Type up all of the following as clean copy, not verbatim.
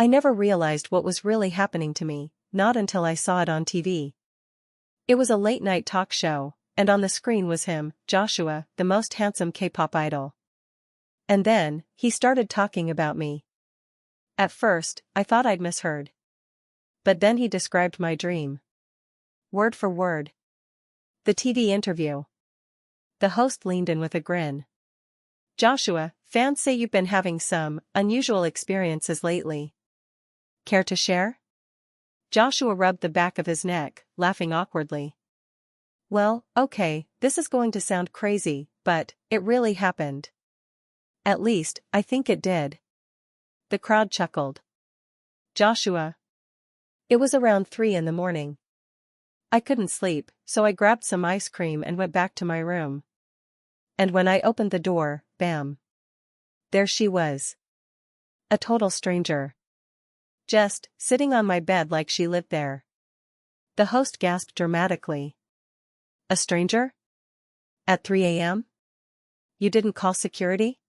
I never realized what was really happening to me, not until I saw it on TV. It was a late-night talk show, and on the screen was him, Joshua, the most handsome K-pop idol. And then, he started talking about me. At first, I thought I'd misheard. But then he described my dream. Word for word. The TV interview. The host leaned in with a grin. Joshua, fans say you've been having some unusual experiences lately. Care to share? Joshua rubbed the back of his neck, laughing awkwardly. Well, okay, this is going to sound crazy, but it really happened. At least, I think it did. The crowd chuckled. Joshua. It was around 3 in the morning. I couldn't sleep, so I grabbed some ice cream and went back to my room. And when I opened the door, bam. There she was. A total stranger. Just sitting on my bed like she lived there. The host gasped dramatically. A stranger? At 3 a.m.? You didn't call security?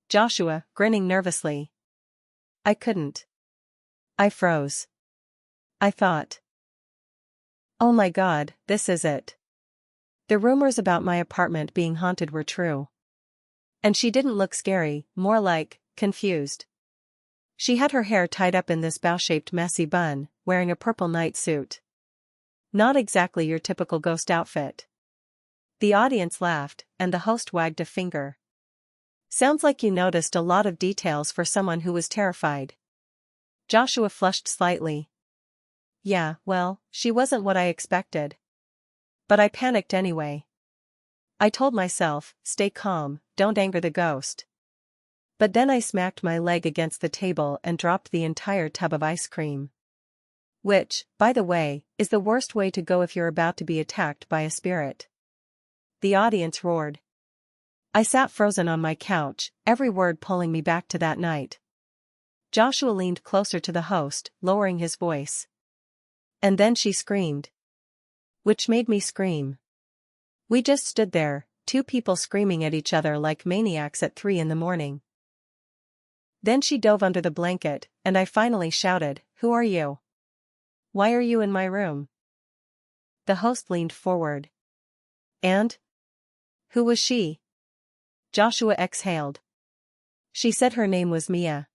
Joshua, grinning nervously. I couldn't. I froze. I thought. Oh my God, this is it. The rumors about my apartment being haunted were true. And she didn't look scary, more like, confused. She had her hair tied up in this bow-shaped messy bun, wearing a purple night suit. Not exactly your typical ghost outfit. The audience laughed, and the host wagged a finger. Sounds like you noticed a lot of details for someone who was terrified. Joshua flushed slightly. Yeah, well, she wasn't what I expected. But I panicked anyway. I told myself, stay calm, don't anger the ghost. But then I smacked my leg against the table and dropped the entire tub of ice cream. Which, by the way, is the worst way to go if you're about to be attacked by a spirit. The audience roared. I sat frozen on my couch, every word pulling me back to that night. Joshua leaned closer to the host, lowering his voice. And then she screamed. Which made me scream. We just stood there, two people screaming at each other like maniacs at 3 in the morning. Then she dove under the blanket, and I finally shouted, Who are you? Why are you in my room? The host leaned forward. And? Who was she? Joshua exhaled. She said her name was Mia.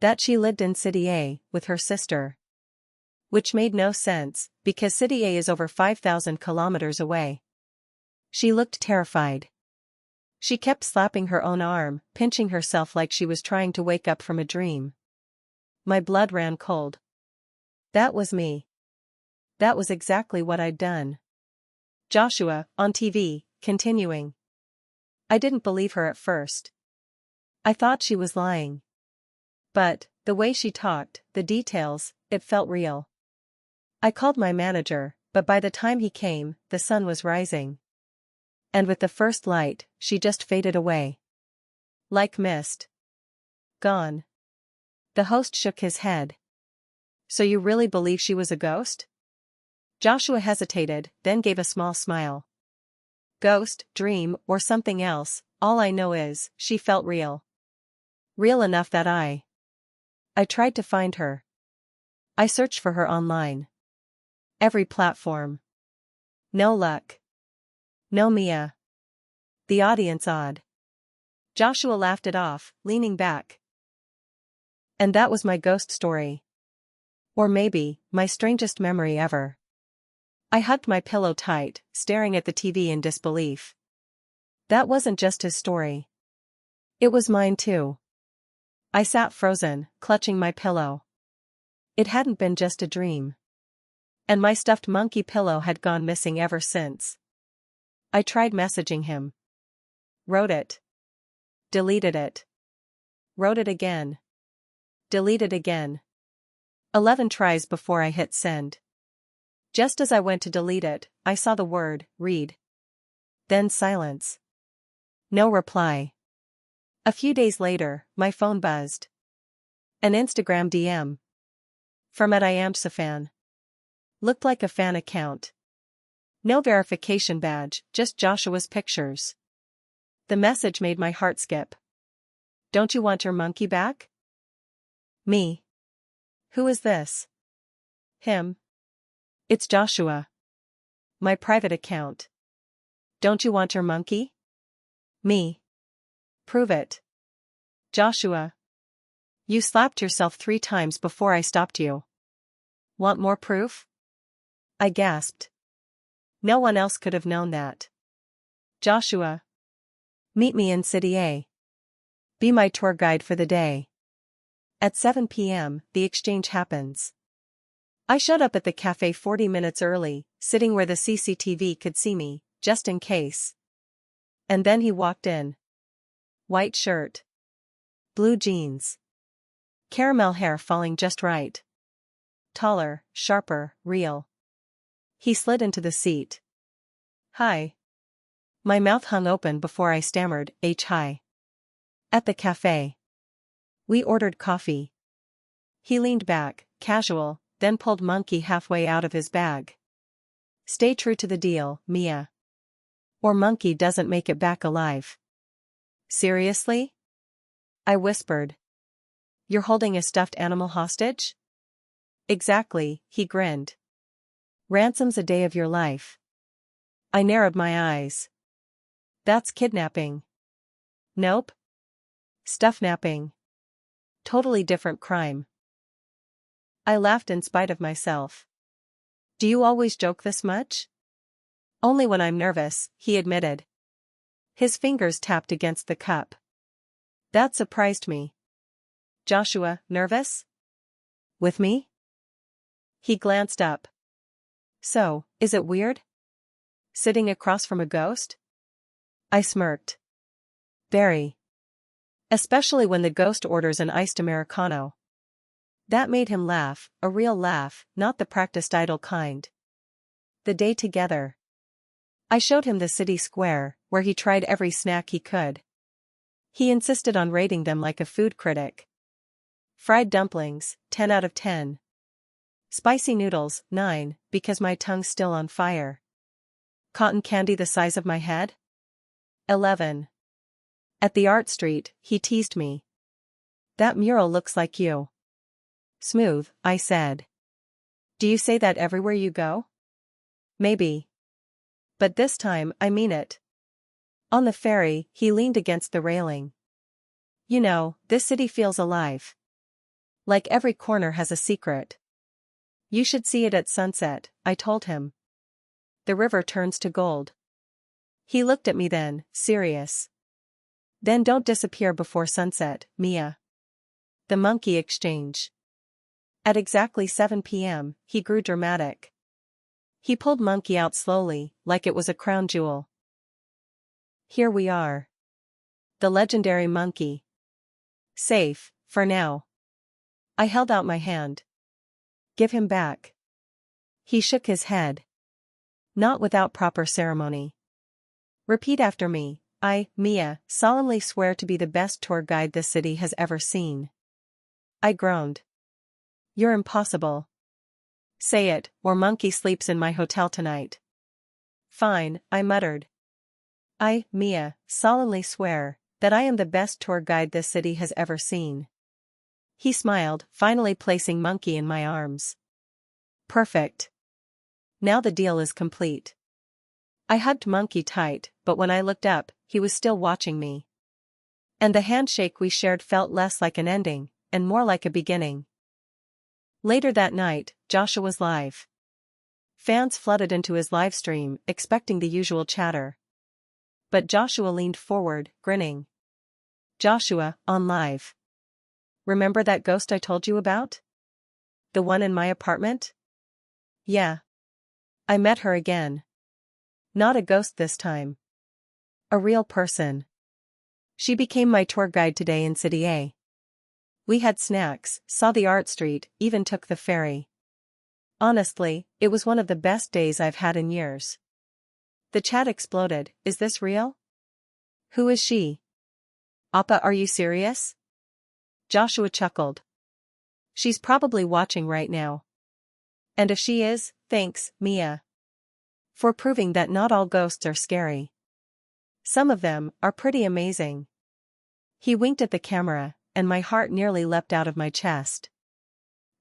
That she lived in City A, with her sister. Which made no sense, because City A is over 5,000 kilometers away. She looked terrified. She kept slapping her own arm, pinching herself like she was trying to wake up from a dream. My blood ran cold. That was me. That was exactly what I'd done. Joshua, on TV, continuing. I didn't believe her at first. I thought she was lying. But, the way she talked, the details, it felt real. I called my manager, but by the time he came, the sun was rising. And with the first light, she just faded away. Like mist. Gone. The host shook his head. So you really believe she was a ghost? Joshua hesitated, then gave a small smile. Ghost, dream, or something else, all I know is, she felt real. Real enough that I tried to find her. I searched for her online. Every platform. No luck. No Mia. The audience awed. Joshua laughed it off, leaning back. And that was my ghost story. Or maybe, my strangest memory ever. I hugged my pillow tight, staring at the TV in disbelief. That wasn't just his story. It was mine too. I sat frozen, clutching my pillow. It hadn't been just a dream. And my stuffed monkey pillow had gone missing ever since. I tried messaging him. Wrote it. Deleted it. Wrote it again. Deleted again. 11 tries before I hit send. Just as I went to delete it, I saw the word, read. Then silence. No reply. A few days later, my phone buzzed. An Instagram DM. From @IamSafan. Looked like a fan account. No verification badge, just Joshua's pictures. The message made my heart skip. Don't you want your monkey back? Me. Who is this? Him. It's Joshua. My private account. Don't you want your monkey? Me. Prove it. Joshua. You slapped yourself 3 times before I stopped you. Want more proof? I gasped. No one else could have known that. Joshua. Meet me in City A. Be my tour guide for the day. At 7 p.m., the exchange happens. I showed up at the cafe 40 minutes early, sitting where the CCTV could see me, just in case. And then he walked in. White shirt. Blue jeans. Caramel hair falling just right. Taller, sharper, real. He slid into the seat. Hi. My mouth hung open before I stammered, hi. At the cafe. We ordered coffee. He leaned back, casual, then pulled monkey halfway out of his bag. Stay true to the deal, Mia. Or monkey doesn't make it back alive. Seriously? I whispered. You're holding a stuffed animal hostage? Exactly, he grinned. Ransom's a day of your life. I narrowed my eyes. That's kidnapping. Nope. Stuff-napping. Totally different crime. I laughed in spite of myself. Do you always joke this much? Only when I'm nervous, he admitted. His fingers tapped against the cup. That surprised me. Joshua, nervous? With me? He glanced up. So, is it weird? Sitting across from a ghost? I smirked. Very. Especially when the ghost orders an iced Americano. That made him laugh, a real laugh, not the practiced idle kind. The day together. I showed him the city square, where he tried every snack he could. He insisted on rating them like a food critic. Fried dumplings, 10 out of 10. Spicy noodles, 9, because my tongue's still on fire. Cotton candy the size of my head? 11. At the art street, he teased me. That mural looks like you. Smooth, I said. Do you say that everywhere you go? Maybe. But this time, I mean it. On the ferry, he leaned against the railing. You know, this city feels alive. Like every corner has a secret. You should see it at sunset, I told him. The river turns to gold. He looked at me then, serious. Then don't disappear before sunset, Mia. The monkey exchange. At exactly 7 p.m., he grew dramatic. He pulled monkey out slowly, like it was a crown jewel. Here we are. The legendary monkey. Safe, for now. I held out my hand. Give him back. He shook his head. Not without proper ceremony. Repeat after me. I, Mia, solemnly swear to be the best tour guide this city has ever seen. I groaned. You're impossible. Say it, or monkey sleeps in my hotel tonight. Fine, I muttered. I, Mia, solemnly swear that I am the best tour guide this city has ever seen. He smiled, finally placing monkey in my arms. Perfect. Now the deal is complete. I hugged monkey tight, but when I looked up, he was still watching me. And the handshake we shared felt less like an ending, and more like a beginning. Later that night, Joshua was live. Fans flooded into his live stream, expecting the usual chatter. But Joshua leaned forward, grinning. Joshua, on live. Remember that ghost I told you about? The one in my apartment? Yeah. I met her again. Not a ghost this time. A real person. She became my tour guide today in City A. We had snacks, saw the art street, even took the ferry. Honestly, it was one of the best days I've had in years. The chat exploded. Is this real? Who is she? Appa, are you serious? Joshua chuckled. She's probably watching right now. And if she is, thanks, Mia. For proving that not all ghosts are scary. Some of them are pretty amazing. He winked at the camera, and my heart nearly leapt out of my chest.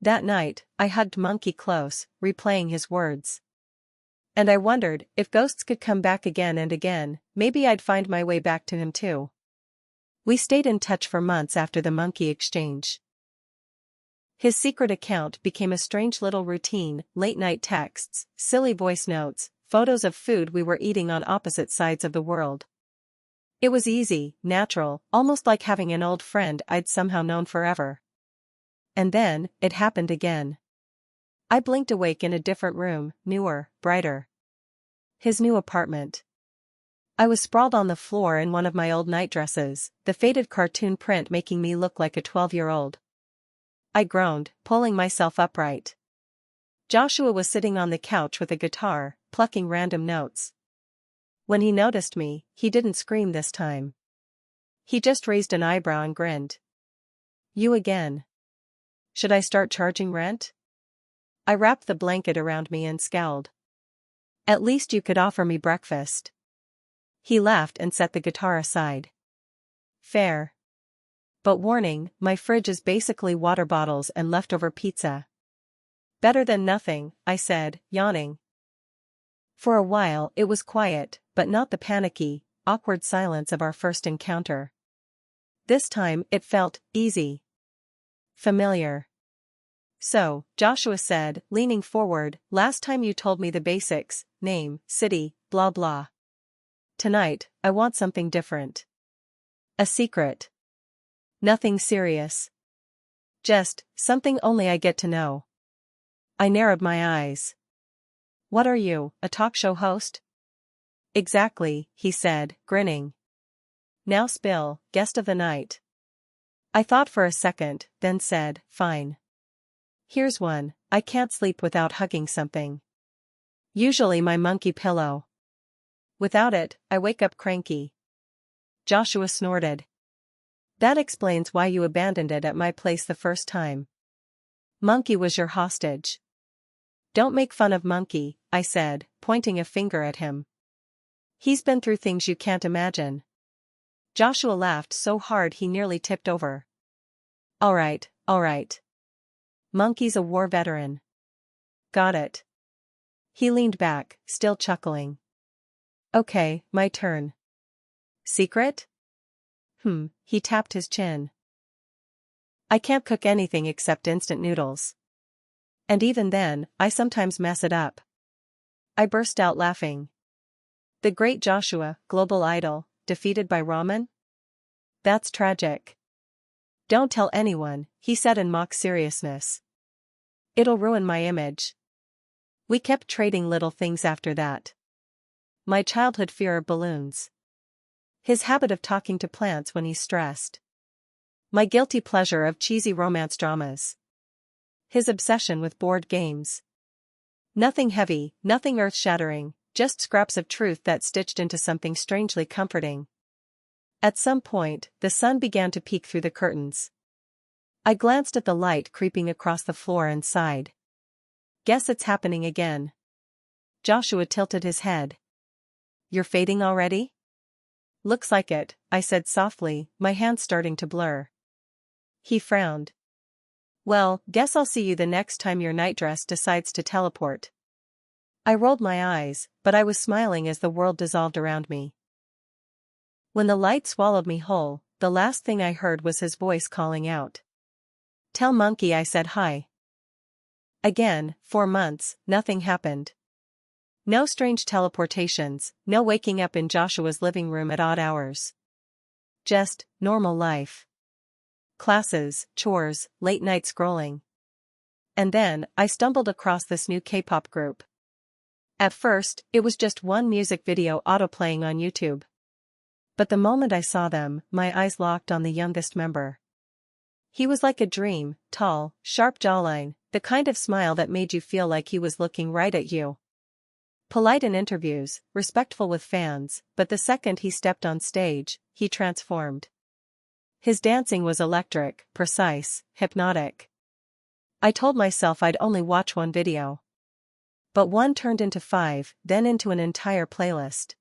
That night, I hugged Monkey close, replaying his words. And I wondered, if ghosts could come back again and again, maybe I'd find my way back to him too. We stayed in touch for months after the monkey exchange. His secret account became a strange little routine: late-night texts, silly voice notes, photos of food we were eating on opposite sides of the world. It was easy, natural, almost like having an old friend I'd somehow known forever. And then, it happened again. I blinked awake in a different room, newer, brighter. His new apartment. I was sprawled on the floor in one of my old nightdresses, the faded cartoon print making me look like a 12-year-old. I groaned, pulling myself upright. Joshua was sitting on the couch with a guitar, plucking random notes. When he noticed me, he didn't scream this time. He just raised an eyebrow and grinned. "You again. Should I start charging rent?" I wrapped the blanket around me and scowled. "At least you could offer me breakfast." He laughed and set the guitar aside. "Fair. But warning, my fridge is basically water bottles and leftover pizza." "Better than nothing," I said, yawning. For a while it was quiet, but not the panicky, awkward silence of our first encounter. This time it felt easy. Familiar. "So," Joshua said, leaning forward, "last time you told me the basics: name, city, blah blah. Tonight, I want something different. A secret. Nothing serious. Just something only I get to know." I narrowed my eyes. "What are you, a talk show host?" "Exactly," he said, grinning. "Now spill, guest of the night." I thought for a second, then said, "Fine. Here's one: I can't sleep without hugging something. Usually my monkey pillow. Without it, I wake up cranky." Joshua snorted. "That explains why you abandoned it at my place the first time. Monkey was your hostage." "Don't make fun of Monkey," I said, pointing a finger at him. "He's been through things you can't imagine." Joshua laughed so hard he nearly tipped over. All right. Monkey's a war veteran." "Got it." He leaned back, still chuckling. "Okay, my turn. Secret?" He tapped his chin. "I can't cook anything except instant noodles. And even then, I sometimes mess it up." I burst out laughing. The great Joshua, global idol, defeated by ramen? That's tragic. "Don't tell anyone," he said in mock seriousness. "It'll ruin my image." We kept trading little things after that. My childhood fear of balloons. His habit of talking to plants when he's stressed. My guilty pleasure of cheesy romance dramas. His obsession with board games. Nothing heavy, nothing earth-shattering, just scraps of truth that stitched into something strangely comforting. At some point, the sun began to peek through the curtains. I glanced at the light creeping across the floor and sighed. Guess it's happening again. Joshua tilted his head. "You're fading already?" "Looks like it," I said softly, my hands starting to blur. He frowned. "Well, guess I'll see you the next time your nightdress decides to teleport." I rolled my eyes, but I was smiling as the world dissolved around me. When the light swallowed me whole, the last thing I heard was his voice calling out. "Tell Monkey I said hi." Again, for months, nothing happened. No strange teleportations, no waking up in Joshua's living room at odd hours. Just normal life. Classes, chores, late night scrolling. And then, I stumbled across this new K-pop group. At first, it was just one music video autoplaying on YouTube. But the moment I saw them, my eyes locked on the youngest member. He was like a dream, tall, sharp jawline, the kind of smile that made you feel like he was looking right at you. Polite in interviews, respectful with fans, but the second he stepped on stage, he transformed. His dancing was electric, precise, hypnotic. I told myself I'd only watch one video. But one turned into 5, then into an entire playlist.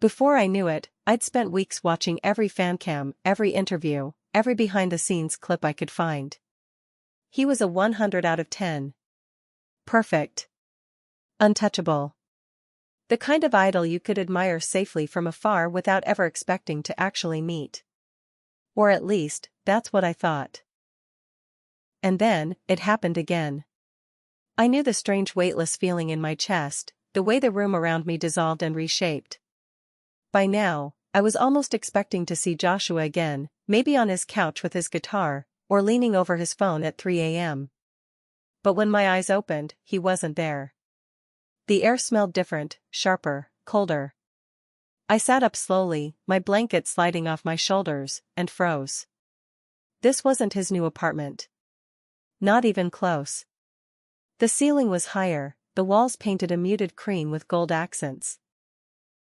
Before I knew it, I'd spent weeks watching every fancam, every interview, every behind-the-scenes clip I could find. He was a 100 out of 10. Perfect. Untouchable. The kind of idol you could admire safely from afar without ever expecting to actually meet. Or at least, that's what I thought. And then, it happened again. I knew the strange weightless feeling in my chest, the way the room around me dissolved and reshaped. By now, I was almost expecting to see Joshua again, maybe on his couch with his guitar, or leaning over his phone at 3 a.m. But when my eyes opened, he wasn't there. The air smelled different, sharper, colder. I sat up slowly, my blanket sliding off my shoulders, and froze. This wasn't his new apartment. Not even close. The ceiling was higher, the walls painted a muted cream with gold accents.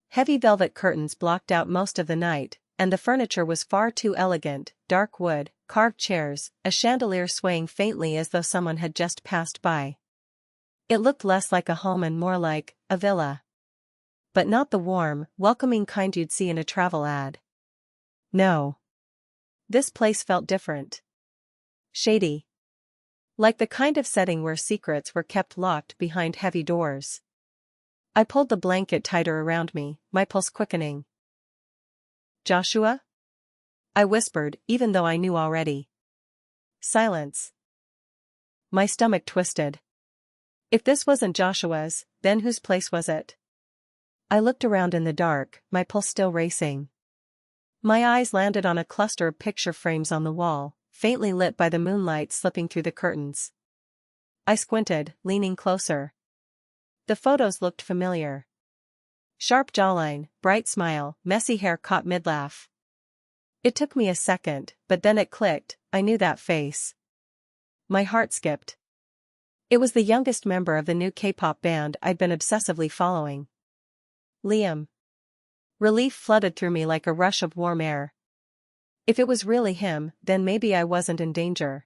Heavy velvet curtains blocked out most of the night, and the furniture was far too elegant, dark wood, carved chairs, a chandelier swaying faintly as though someone had just passed by. It looked less like a home and more like a villa. But not the warm, welcoming kind you'd see in a travel ad. No. This place felt different. Shady. Like the kind of setting where secrets were kept locked behind heavy doors. I pulled the blanket tighter around me, my pulse quickening. Joshua? I whispered, even though I knew already. Silence. My stomach twisted. If this wasn't Joshua's, then whose place was it? I looked around in the dark, my pulse still racing. My eyes landed on a cluster of picture frames on the wall, faintly lit by the moonlight slipping through the curtains. I squinted, leaning closer. The photos looked familiar. Sharp jawline, bright smile, messy hair caught mid-laugh. It took me a second, but then it clicked, I knew that face. My heart skipped. It was the youngest member of the new K-pop band I'd been obsessively following. Liam. Relief flooded through me like a rush of warm air. If it was really him, then maybe I wasn't in danger.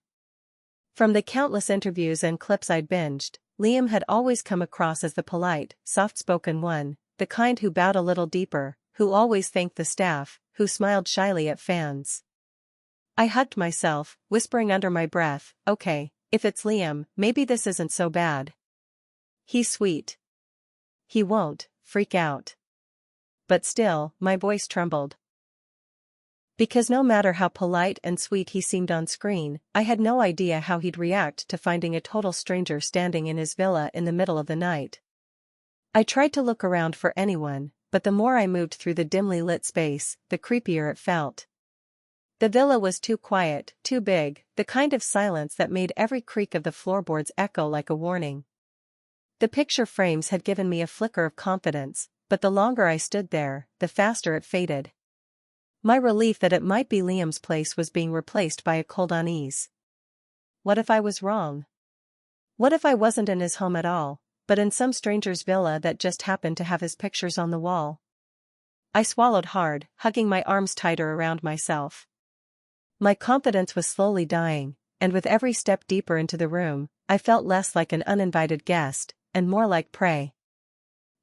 From the countless interviews and clips I'd binged, Liam had always come across as the polite, soft-spoken one, the kind who bowed a little deeper, who always thanked the staff, who smiled shyly at fans. I hugged myself, whispering under my breath, okay, if it's Liam, maybe this isn't so bad. He's sweet. He won't freak out. But still, my voice trembled. Because no matter how polite and sweet he seemed on screen, I had no idea how he'd react to finding a total stranger standing in his villa in the middle of the night. I tried to look around for anyone, but the more I moved through the dimly lit space, the creepier it felt. The villa was too quiet, too big, the kind of silence that made every creak of the floorboards echo like a warning. The picture frames had given me a flicker of confidence, but the longer I stood there, the faster it faded. My relief that it might be Liam's place was being replaced by a cold unease. What if I was wrong? What if I wasn't in his home at all, but in some stranger's villa that just happened to have his pictures on the wall? I swallowed hard, hugging my arms tighter around myself. My confidence was slowly dying, and with every step deeper into the room, I felt less like an uninvited guest, and more like prey.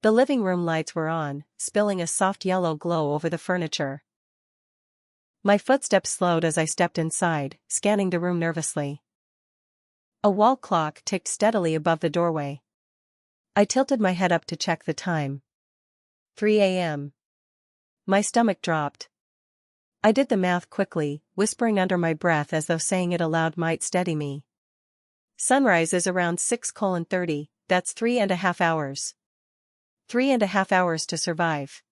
The living room lights were on, spilling a soft yellow glow over the furniture. My footsteps slowed as I stepped inside, scanning the room nervously. A wall clock ticked steadily above the doorway. I tilted my head up to check the time. 3 a.m. My stomach dropped. I did the math quickly, whispering under my breath as though saying it aloud might steady me. Sunrise is around 6:30, that's 3.5 hours. 3.5 hours to survive.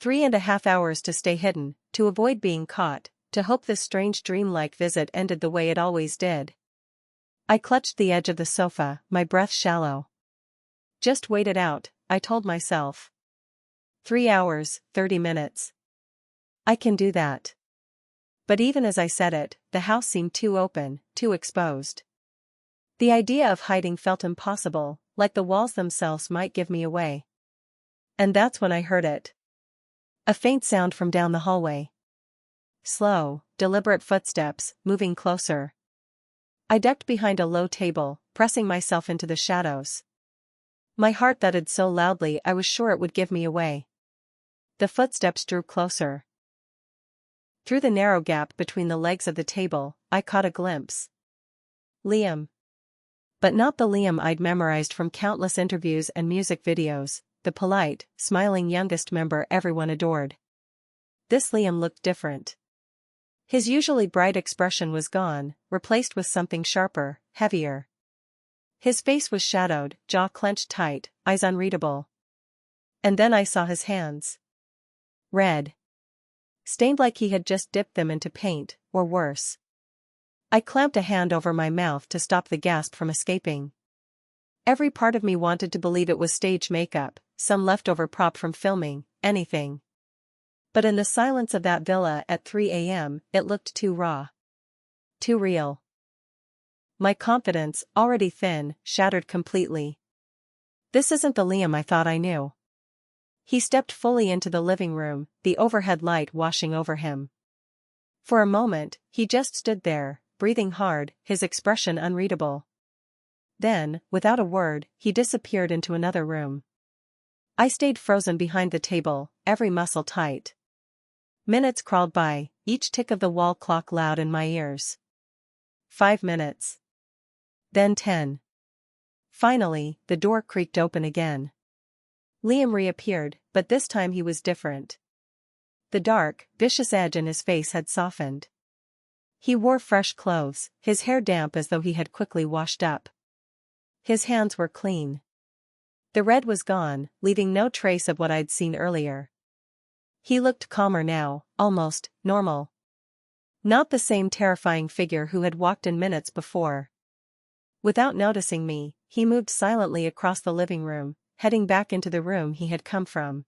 3.5 hours to stay hidden, to avoid being caught, to hope this strange dreamlike visit ended the way it always did. I clutched the edge of the sofa, my breath shallow. Just wait it out, I told myself. 3 hours, 30 minutes. I can do that. But even as I said it, the house seemed too open, too exposed. The idea of hiding felt impossible, like the walls themselves might give me away. And that's when I heard it. A faint sound from down the hallway. Slow, deliberate footsteps, moving closer. I ducked behind a low table, pressing myself into the shadows. My heart thudded so loudly I was sure it would give me away. The footsteps drew closer. Through the narrow gap between the legs of the table, I caught a glimpse. Liam. But not the Liam I'd memorized from countless interviews and music videos, the polite, smiling youngest member everyone adored. This Liam looked different. His usually bright expression was gone, replaced with something sharper, heavier. His face was shadowed, jaw clenched tight, eyes unreadable. And then I saw his hands. Red. Stained like he had just dipped them into paint, or worse. I clamped a hand over my mouth to stop the gasp from escaping. Every part of me wanted to believe it was stage makeup, some leftover prop from filming, anything. But in the silence of that villa at 3 a.m., it looked too raw. Too real. My confidence, already thin, shattered completely. This isn't the Liam I thought I knew. He stepped fully into the living room, the overhead light washing over him. For a moment, he just stood there, breathing hard, his expression unreadable. Then, without a word, he disappeared into another room. I stayed frozen behind the table, every muscle tight. Minutes crawled by, each tick of the wall clock loud in my ears. 5 minutes. Then 10. Finally, the door creaked open again. Liam reappeared, but this time he was different. The dark, vicious edge in his face had softened. He wore fresh clothes, his hair damp as though he had quickly washed up. His hands were clean. The red was gone, leaving no trace of what I'd seen earlier. He looked calmer now, almost normal. Not the same terrifying figure who had walked in minutes before. Without noticing me, he moved silently across the living room, heading back into the room he had come from.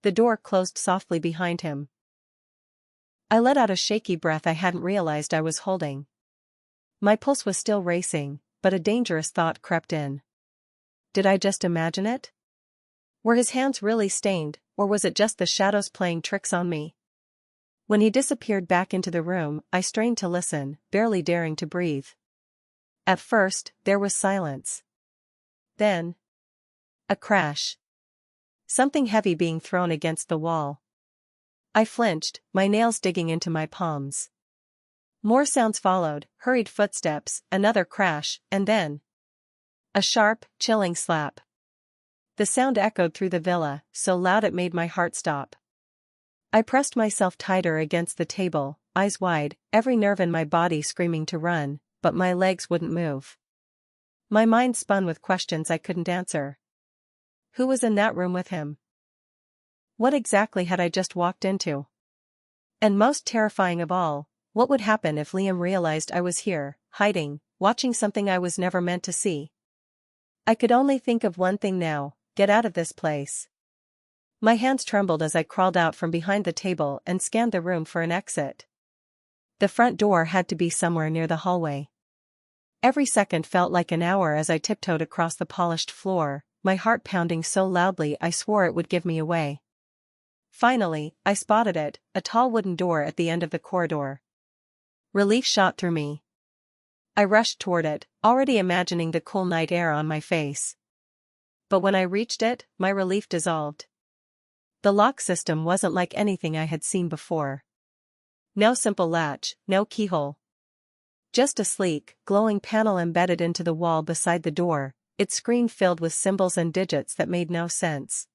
The door closed softly behind him. I let out a shaky breath I hadn't realized I was holding. My pulse was still racing, but a dangerous thought crept in. Did I just imagine it? Were his hands really stained, or was it just the shadows playing tricks on me? When he disappeared back into the room, I strained to listen, barely daring to breathe. At first, there was silence. Then, a crash. Something heavy being thrown against the wall. I flinched, my nails digging into my palms. More sounds followed, hurried footsteps, another crash, and then a sharp, chilling slap. The sound echoed through the villa, so loud it made my heart stop. I pressed myself tighter against the table, eyes wide, every nerve in my body screaming to run, but my legs wouldn't move. My mind spun with questions I couldn't answer. Who was in that room with him? What exactly had I just walked into? And most terrifying of all, what would happen if Liam realized I was here, hiding, watching something I was never meant to see? I could only think of one thing now: get out of this place. My hands trembled as I crawled out from behind the table and scanned the room for an exit. The front door had to be somewhere near the hallway. Every second felt like an hour as I tiptoed across the polished floor, my heart pounding so loudly I swore it would give me away. Finally, I spotted it, a tall wooden door at the end of the corridor. Relief shot through me. I rushed toward it, already imagining the cool night air on my face. But when I reached it, my relief dissolved. The lock system wasn't like anything I had seen before. No simple latch, no keyhole. Just a sleek, glowing panel embedded into the wall beside the door, its screen filled with symbols and digits that made no sense.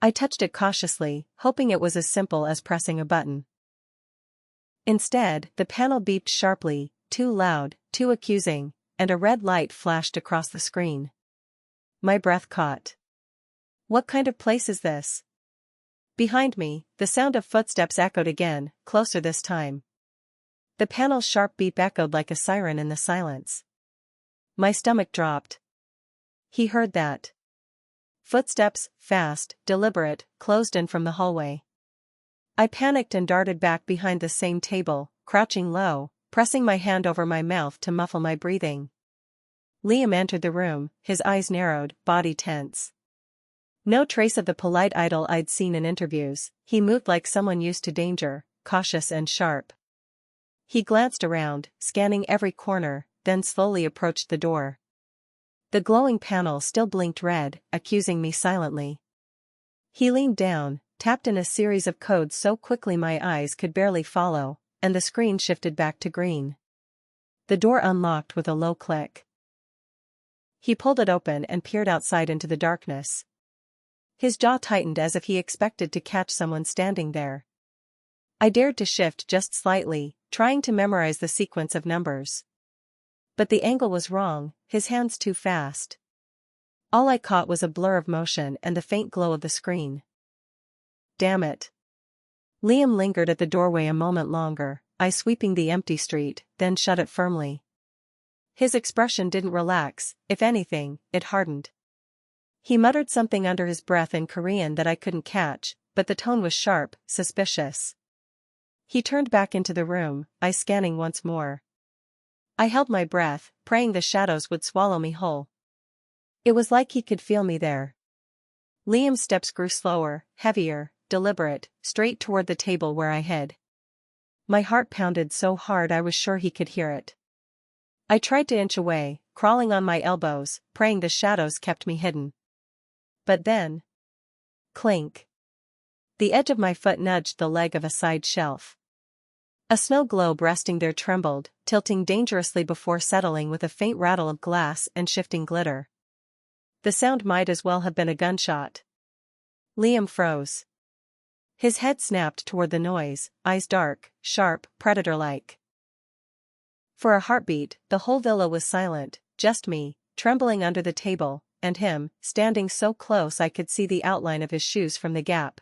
I touched it cautiously, hoping it was as simple as pressing a button. Instead, the panel beeped sharply, too loud, too accusing, and a red light flashed across the screen. My breath caught. What kind of place is this? Behind me, the sound of footsteps echoed again, closer this time. The panel's sharp beep echoed like a siren in the silence. My stomach dropped. He heard that. Footsteps, fast, deliberate, closed in from the hallway. I panicked and darted back behind the same table, crouching low, pressing my hand over my mouth to muffle my breathing. Liam entered the room, his eyes narrowed, body tense. No trace of the polite idol I'd seen in interviews, he moved like someone used to danger, cautious and sharp. He glanced around, scanning every corner, then slowly approached the door. The glowing panel still blinked red, accusing me silently. He leaned down, tapped in a series of codes so quickly my eyes could barely follow, and the screen shifted back to green. The door unlocked with a low click. He pulled it open and peered outside into the darkness. His jaw tightened as if he expected to catch someone standing there. I dared to shift just slightly, trying to memorize the sequence of numbers. But the angle was wrong, his hands too fast. All I caught was a blur of motion and the faint glow of the screen. Damn it. Liam lingered at the doorway a moment longer, eyes sweeping the empty street, then shut it firmly. His expression didn't relax, if anything, it hardened. He muttered something under his breath in Korean that I couldn't catch, but the tone was sharp, suspicious. He turned back into the room, eyes scanning once more. I held my breath, praying the shadows would swallow me whole. It was like he could feel me there. Liam's steps grew slower, heavier, deliberate, straight toward the table where I hid. My heart pounded so hard I was sure he could hear it. I tried to inch away, crawling on my elbows, praying the shadows kept me hidden. But then... clink. The edge of my foot nudged the leg of a side shelf. A snow globe resting there trembled, tilting dangerously before settling with a faint rattle of glass and shifting glitter. The sound might as well have been a gunshot. Liam froze. His head snapped toward the noise, eyes dark, sharp, predator-like. For a heartbeat, the whole villa was silent, just me, trembling under the table, and him, standing so close I could see the outline of his shoes from the gap.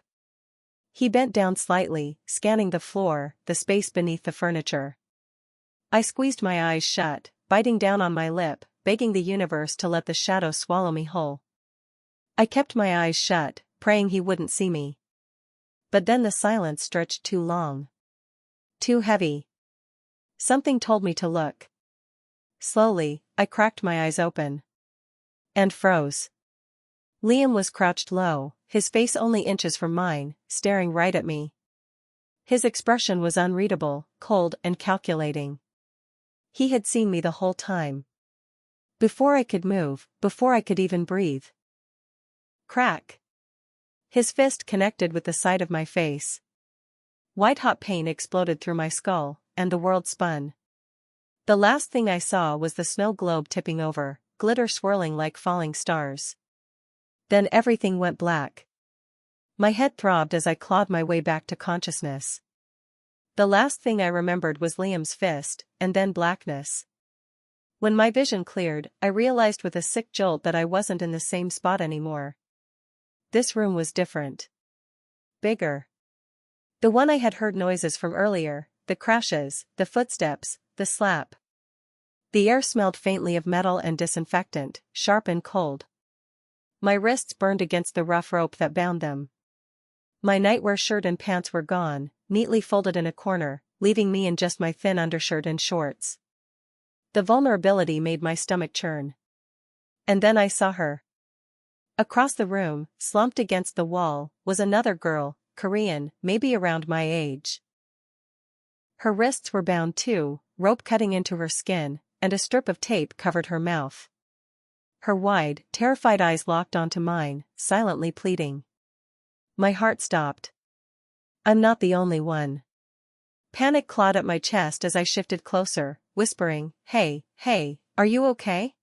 He bent down slightly, scanning the floor, the space beneath the furniture. I squeezed my eyes shut, biting down on my lip, begging the universe to let the shadow swallow me whole. I kept my eyes shut, praying he wouldn't see me. But then the silence stretched too long. Too heavy. Something told me to look. Slowly, I cracked my eyes open. And froze. Liam was crouched low, his face only inches from mine, staring right at me. His expression was unreadable, cold and calculating. He had seen me the whole time. Before I could move, before I could even breathe. Crack. His fist connected with the side of my face. White-hot pain exploded through my skull, and the world spun. The last thing I saw was the snow globe tipping over, glitter swirling like falling stars. Then everything went black. My head throbbed as I clawed my way back to consciousness. The last thing I remembered was Liam's fist, and then blackness. When my vision cleared, I realized with a sick jolt that I wasn't in the same spot anymore. This room was different. Bigger. The one I had heard noises from earlier, the crashes, the footsteps, the slap. The air smelled faintly of metal and disinfectant, sharp and cold. My wrists burned against the rough rope that bound them. My nightwear shirt and pants were gone, neatly folded in a corner, leaving me in just my thin undershirt and shorts. The vulnerability made my stomach churn. And then I saw her. Across the room, slumped against the wall, was another girl, Korean, maybe around my age. Her wrists were bound too, rope cutting into her skin, and a strip of tape covered her mouth. Her wide, terrified eyes locked onto mine, silently pleading. My heart stopped. I'm not the only one. Panic clawed at my chest as I shifted closer, whispering, "Hey, hey, are you okay?"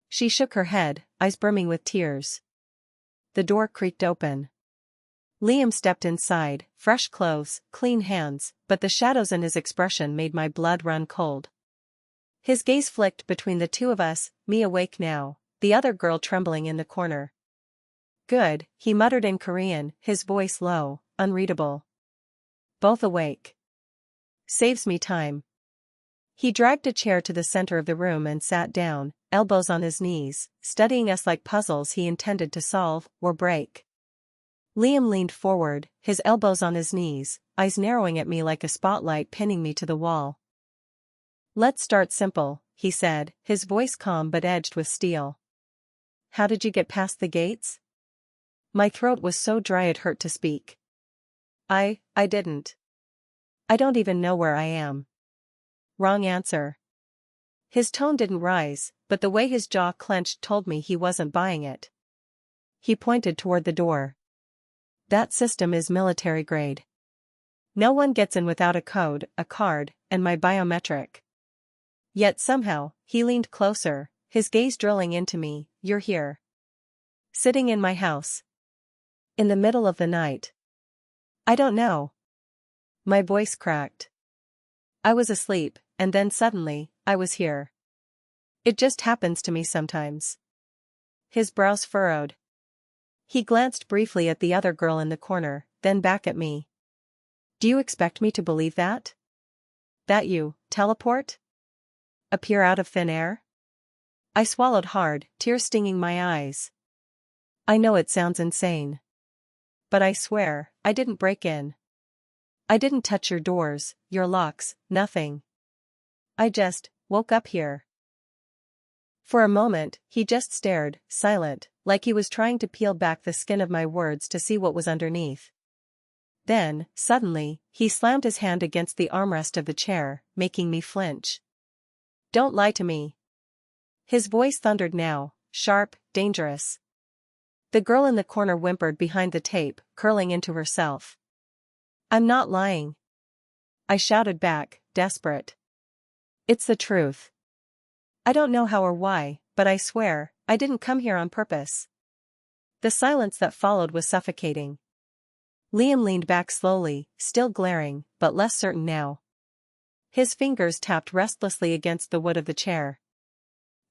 She shook her head, eyes brimming with tears. The door creaked open. Liam stepped inside, fresh clothes, clean hands, but the shadows in his expression made my blood run cold. His gaze flicked between the two of us, me awake now, the other girl trembling in the corner. "Good," he muttered in Korean, his voice low, unreadable. "Both awake. Saves me time." He dragged a chair to the center of the room and sat down, elbows on his knees, studying us like puzzles he intended to solve or break. Liam leaned forward, his elbows on his knees, eyes narrowing at me like a spotlight pinning me to the wall. "Let's start simple," he said, his voice calm but edged with steel. "How did you get past the gates?" My throat was so dry it hurt to speak. I didn't. I don't even know where I am." Wrong answer. His tone didn't rise, but the way his jaw clenched told me he wasn't buying it. He pointed toward the door. "That system is military grade. No one gets in without a code, a card, and my biometric. Yet somehow, he leaned closer, his gaze drilling into me. You're here. Sitting in my house. In the middle of the night. I don't know. My voice cracked. I was asleep, and then suddenly, I was here. It just happens to me sometimes. His brows furrowed. He glanced briefly at the other girl in the corner, then back at me. Do you expect me to believe that? That you teleport? Appear out of thin air? I swallowed hard, tears stinging my eyes. I know it sounds insane. But I swear, I didn't break in. I didn't touch your doors, your locks, nothing. I just woke up here. For a moment, he just stared, silent, like he was trying to peel back the skin of my words to see what was underneath. Then, suddenly, he slammed his hand against the armrest of the chair, making me flinch. Don't lie to me. His voice thundered now, sharp, dangerous. The girl in the corner whimpered behind the tape, curling into herself. I'm not lying. I shouted back, desperate. It's the truth. I don't know how or why, but I swear, I didn't come here on purpose. The silence that followed was suffocating. Liam leaned back slowly, still glaring, but less certain now. His fingers tapped restlessly against the wood of the chair.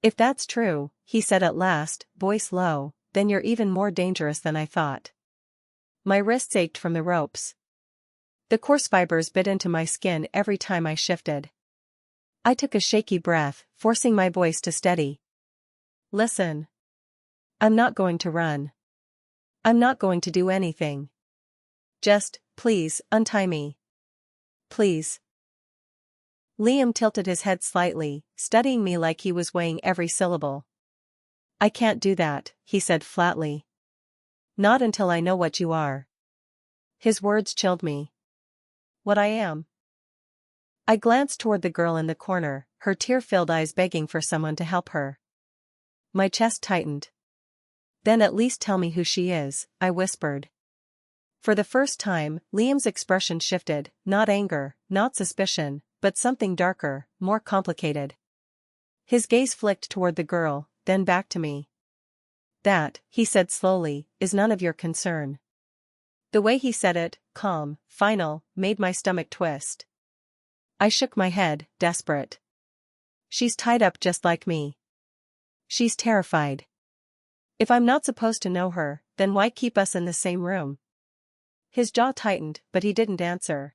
If that's true, he said at last, voice low, then you're even more dangerous than I thought. My wrists ached from the ropes. The coarse fibers bit into my skin every time I shifted. I took a shaky breath, forcing my voice to steady. Listen. I'm not going to run. I'm not going to do anything. Just, please, untie me. Please. Liam tilted his head slightly, studying me like he was weighing every syllable. I can't do that, he said flatly. Not until I know what you are. His words chilled me. What I am. I glanced toward the girl in the corner, her tear-filled eyes begging for someone to help her. My chest tightened. Then at least tell me who she is, I whispered. For the first time, Liam's expression shifted, not anger, not suspicion, but something darker, more complicated. His gaze flicked toward the girl, then back to me. That, he said slowly, is none of your concern. The way he said it, calm, final, made my stomach twist. I shook my head, desperate. She's tied up just like me. She's terrified. If I'm not supposed to know her, then why keep us in the same room? His jaw tightened, but he didn't answer.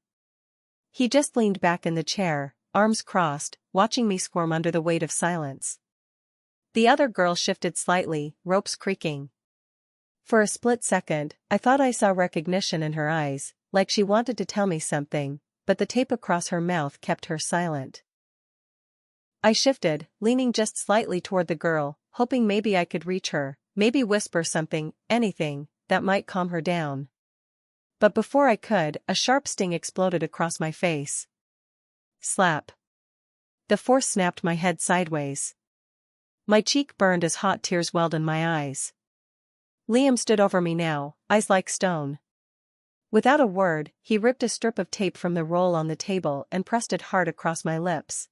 He just leaned back in the chair, arms crossed, watching me squirm under the weight of silence. The other girl shifted slightly, ropes creaking. For a split second, I thought I saw recognition in her eyes, like she wanted to tell me something, but the tape across her mouth kept her silent. I shifted, leaning just slightly toward the girl, hoping maybe I could reach her, maybe whisper something, anything, that might calm her down. But before I could, a sharp sting exploded across my face. Slap. The force snapped my head sideways. My cheek burned as hot tears welled in my eyes. Liam stood over me now, eyes like stone. Without a word, he ripped a strip of tape from the roll on the table and pressed it hard across my lips.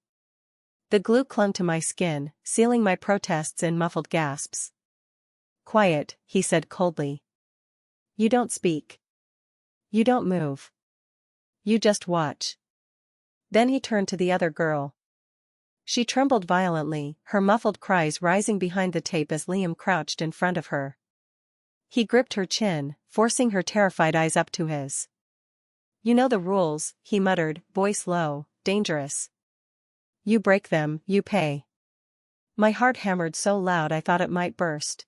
The glue clung to my skin, sealing my protests in muffled gasps. Quiet, he said coldly. You don't speak. You don't move. You just watch. Then he turned to the other girl. She trembled violently, her muffled cries rising behind the tape as Liam crouched in front of her. He gripped her chin, forcing her terrified eyes up to his. You know the rules, he muttered, voice low, dangerous. You break them, you pay. My heart hammered so loud I thought it might burst.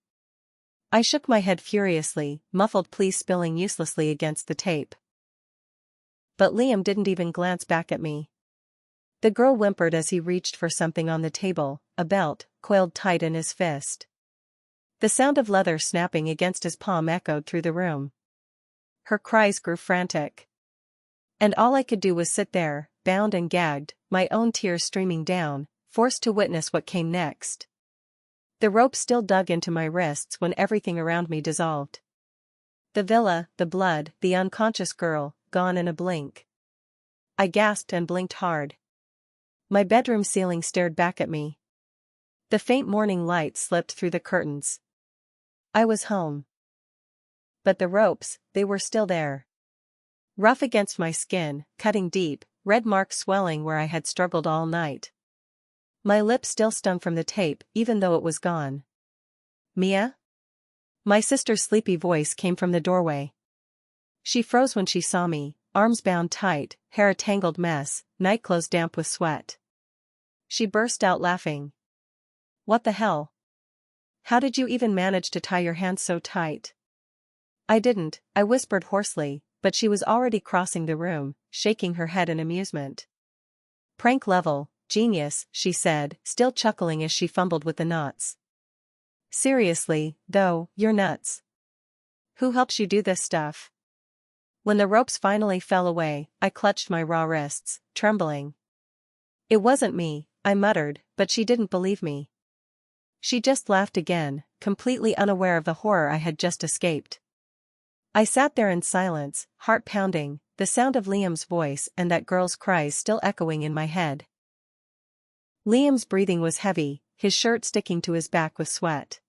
I shook my head furiously, muffled pleas spilling uselessly against the tape. But Liam didn't even glance back at me. The girl whimpered as he reached for something on the table, a belt, coiled tight in his fist. The sound of leather snapping against his palm echoed through the room. Her cries grew frantic. And all I could do was sit there, bound and gagged, my own tears streaming down, forced to witness what came next. The rope still dug into my wrists when everything around me dissolved. The villa, the blood, the unconscious girl, gone in a blink. I gasped and blinked hard. My bedroom ceiling stared back at me. The faint morning light slipped through the curtains. I was home. But the ropes, they were still there. Rough against my skin, cutting deep, red marks swelling where I had struggled all night. My lips still stung from the tape, even though it was gone. Mia? My sister's sleepy voice came from the doorway. She froze when she saw me, arms bound tight, hair a tangled mess, nightclothes damp with sweat. She burst out laughing. What the hell? How did you even manage to tie your hands so tight? I didn't, I whispered hoarsely, but she was already crossing the room, shaking her head in amusement. Prank level, genius, she said, still chuckling as she fumbled with the knots. Seriously, though, you're nuts. Who helps you do this stuff? When the ropes finally fell away, I clutched my raw wrists, trembling. It wasn't me, I muttered, but she didn't believe me. She just laughed again, completely unaware of the horror I had just escaped. I sat there in silence, heart pounding, the sound of Liam's voice and that girl's cries still echoing in my head. Liam's breathing was heavy, his shirt sticking to his back with sweat.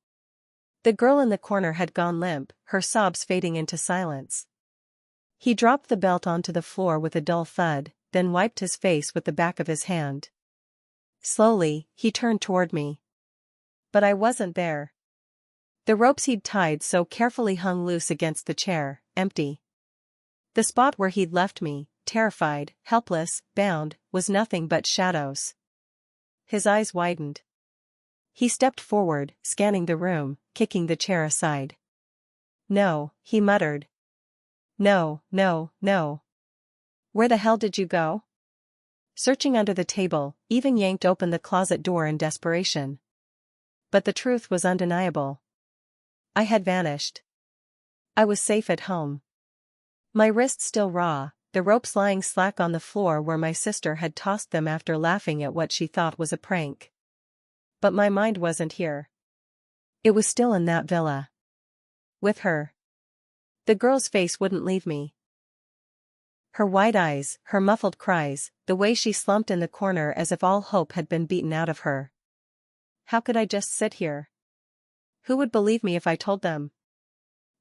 The girl in the corner had gone limp, her sobs fading into silence. He dropped the belt onto the floor with a dull thud, then wiped his face with the back of his hand. Slowly, he turned toward me. But I wasn't there. The ropes he'd tied so carefully hung loose against the chair, empty. The spot where he'd left me, terrified, helpless, bound, was nothing but shadows. His eyes widened. He stepped forward, scanning the room, kicking the chair aside. No, he muttered. No, no, no. Where the hell did you go? Searching under the table, even yanked open the closet door in desperation. But the truth was undeniable. I had vanished. I was safe at home. My wrists still raw, the ropes lying slack on the floor where my sister had tossed them after laughing at what she thought was a prank. But my mind wasn't here. It was still in that villa. With her. The girl's face wouldn't leave me. Her wide eyes, her muffled cries, the way she slumped in the corner as if all hope had been beaten out of her. How could I just sit here? Who would believe me if I told them?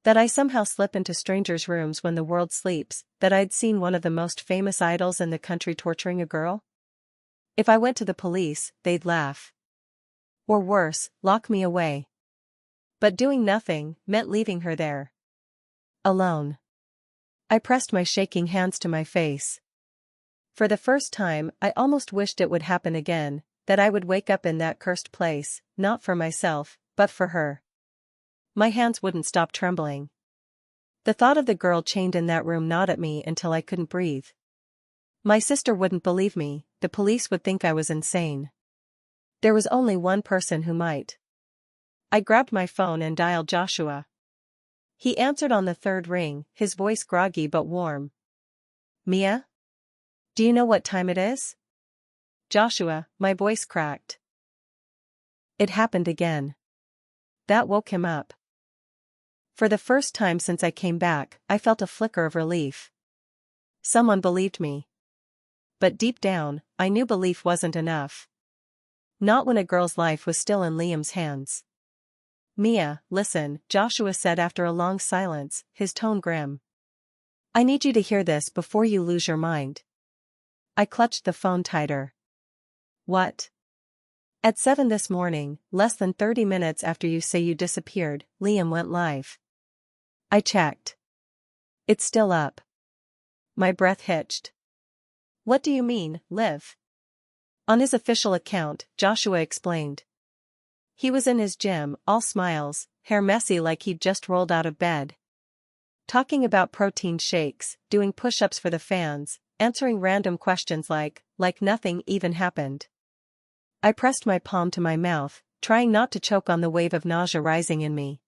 That I somehow slip into strangers' rooms when the world sleeps, that I'd seen one of the most famous idols in the country torturing a girl? If I went to the police, they'd laugh. Or worse, lock me away. But doing nothing meant leaving her there. Alone. I pressed my shaking hands to my face. For the first time, I almost wished it would happen again, that I would wake up in that cursed place, not for myself, but for her. My hands wouldn't stop trembling. The thought of the girl chained in that room gnawed at me until I couldn't breathe. My sister wouldn't believe me, the police would think I was insane. There was only one person who might. I grabbed my phone and dialed Joshua. He answered on the third ring, his voice groggy but warm. Mia? Do you know what time it is? Joshua, my voice cracked. It happened again. That woke him up. For the first time since I came back, I felt a flicker of relief. Someone believed me. But deep down, I knew belief wasn't enough. Not when a girl's life was still in Liam's hands. Mia, listen, Joshua said after a long silence, his tone grim. I need you to hear this before you lose your mind. I clutched the phone tighter. What? At 7 this morning, less than 30 minutes after you say you disappeared, Liam went live. I checked. It's still up. My breath hitched. What do you mean, live? On his official account, Joshua explained. He was in his gym, all smiles, hair messy like he'd just rolled out of bed. Talking about protein shakes, doing push-ups for the fans, answering random questions like nothing even happened. I pressed my palm to my mouth, trying not to choke on the wave of nausea rising in me.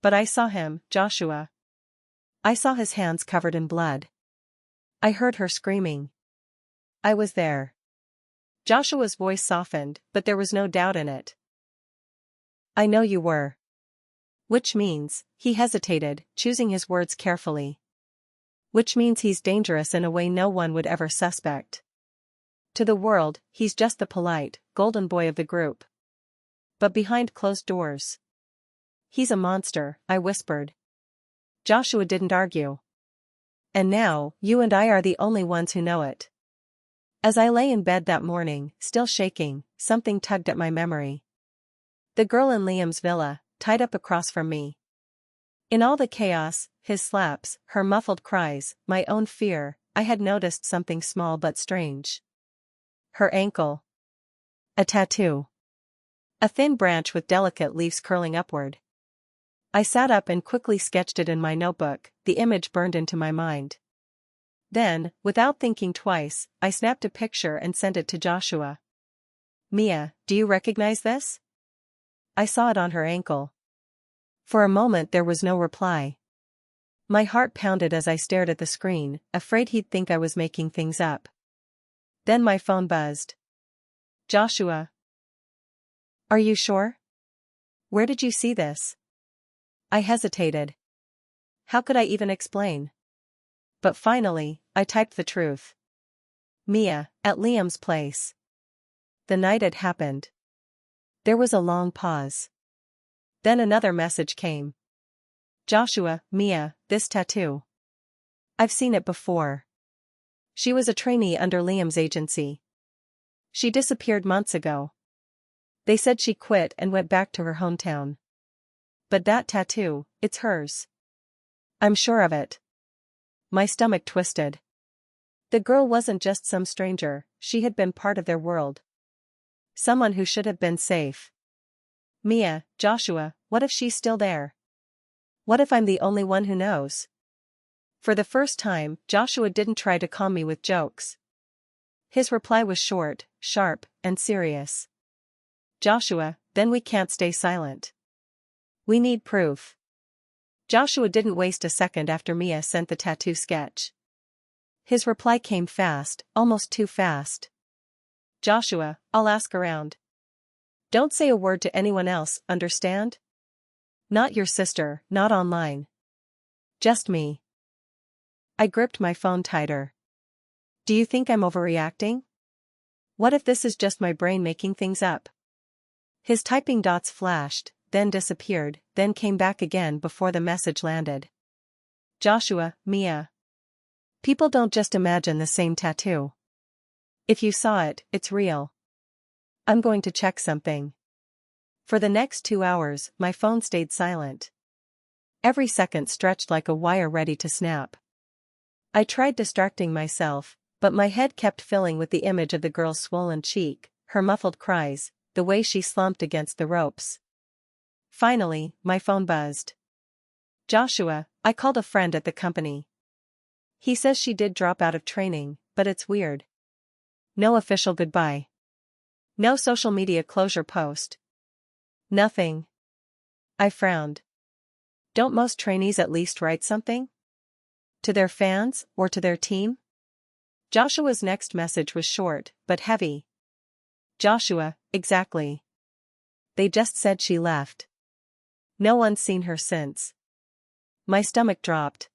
But I saw him, Joshua. I saw his hands covered in blood. I heard her screaming. I was there. Joshua's voice softened, but there was no doubt in it. I know you were. Which means, he hesitated, choosing his words carefully. Which means he's dangerous in a way no one would ever suspect. To the world, he's just the polite, golden boy of the group. But behind closed doors, he's a monster, I whispered. Joshua didn't argue. And now, you and I are the only ones who know it. As I lay in bed that morning, still shaking, something tugged at my memory. The girl in Liam's villa, tied up across from me. In all the chaos, his slaps, her muffled cries, my own fear, I had noticed something small but strange. Her ankle. A tattoo. A thin branch with delicate leaves curling upward. I sat up and quickly sketched it in my notebook, the image burned into my mind. Then, without thinking twice, I snapped a picture and sent it to Joshua. Mia, do you recognize this? I saw it on her ankle. For a moment there was no reply. My heart pounded as I stared at the screen, afraid he'd think I was making things up. Then my phone buzzed. Joshua. Are you sure? Where did you see this? I hesitated. How could I even explain? But finally, I typed the truth. Mia, at Liam's place. The night it happened. There was a long pause. Then another message came. Joshua, Mia, this tattoo. I've seen it before. She was a trainee under Liam's agency. She disappeared months ago. They said she quit and went back to her hometown. But that tattoo, it's hers. I'm sure of it. My stomach twisted. The girl wasn't just some stranger, she had been part of their world. Someone who should have been safe. Mia, Joshua, what if she's still there? What if I'm the only one who knows? For the first time, Joshua didn't try to calm me with jokes. His reply was short, sharp, and serious. Joshua, then we can't stay silent. We need proof. Joshua didn't waste a second after Mia sent the tattoo sketch. His reply came fast, almost too fast. Joshua, I'll ask around. Don't say a word to anyone else, understand? Not your sister, not online. Just me. I gripped my phone tighter. Do you think I'm overreacting? What if this is just my brain making things up? His typing dots flashed, then disappeared, then came back again before the message landed. Joshua, Mia. People don't just imagine the same tattoo. If you saw it, it's real. I'm going to check something. For the next 2 hours, my phone stayed silent. Every second stretched like a wire ready to snap. I tried distracting myself, but my head kept filling with the image of the girl's swollen cheek, her muffled cries, the way she slumped against the ropes. Finally, my phone buzzed. Joshua, I called a friend at the company. He says she did drop out of training, but it's weird. No official goodbye. No social media closure post. Nothing. I frowned. Don't most trainees at least write something? To their fans, or to their team? Joshua's next message was short, but heavy. Joshua, exactly. They just said she left. No one's seen her since. My stomach dropped.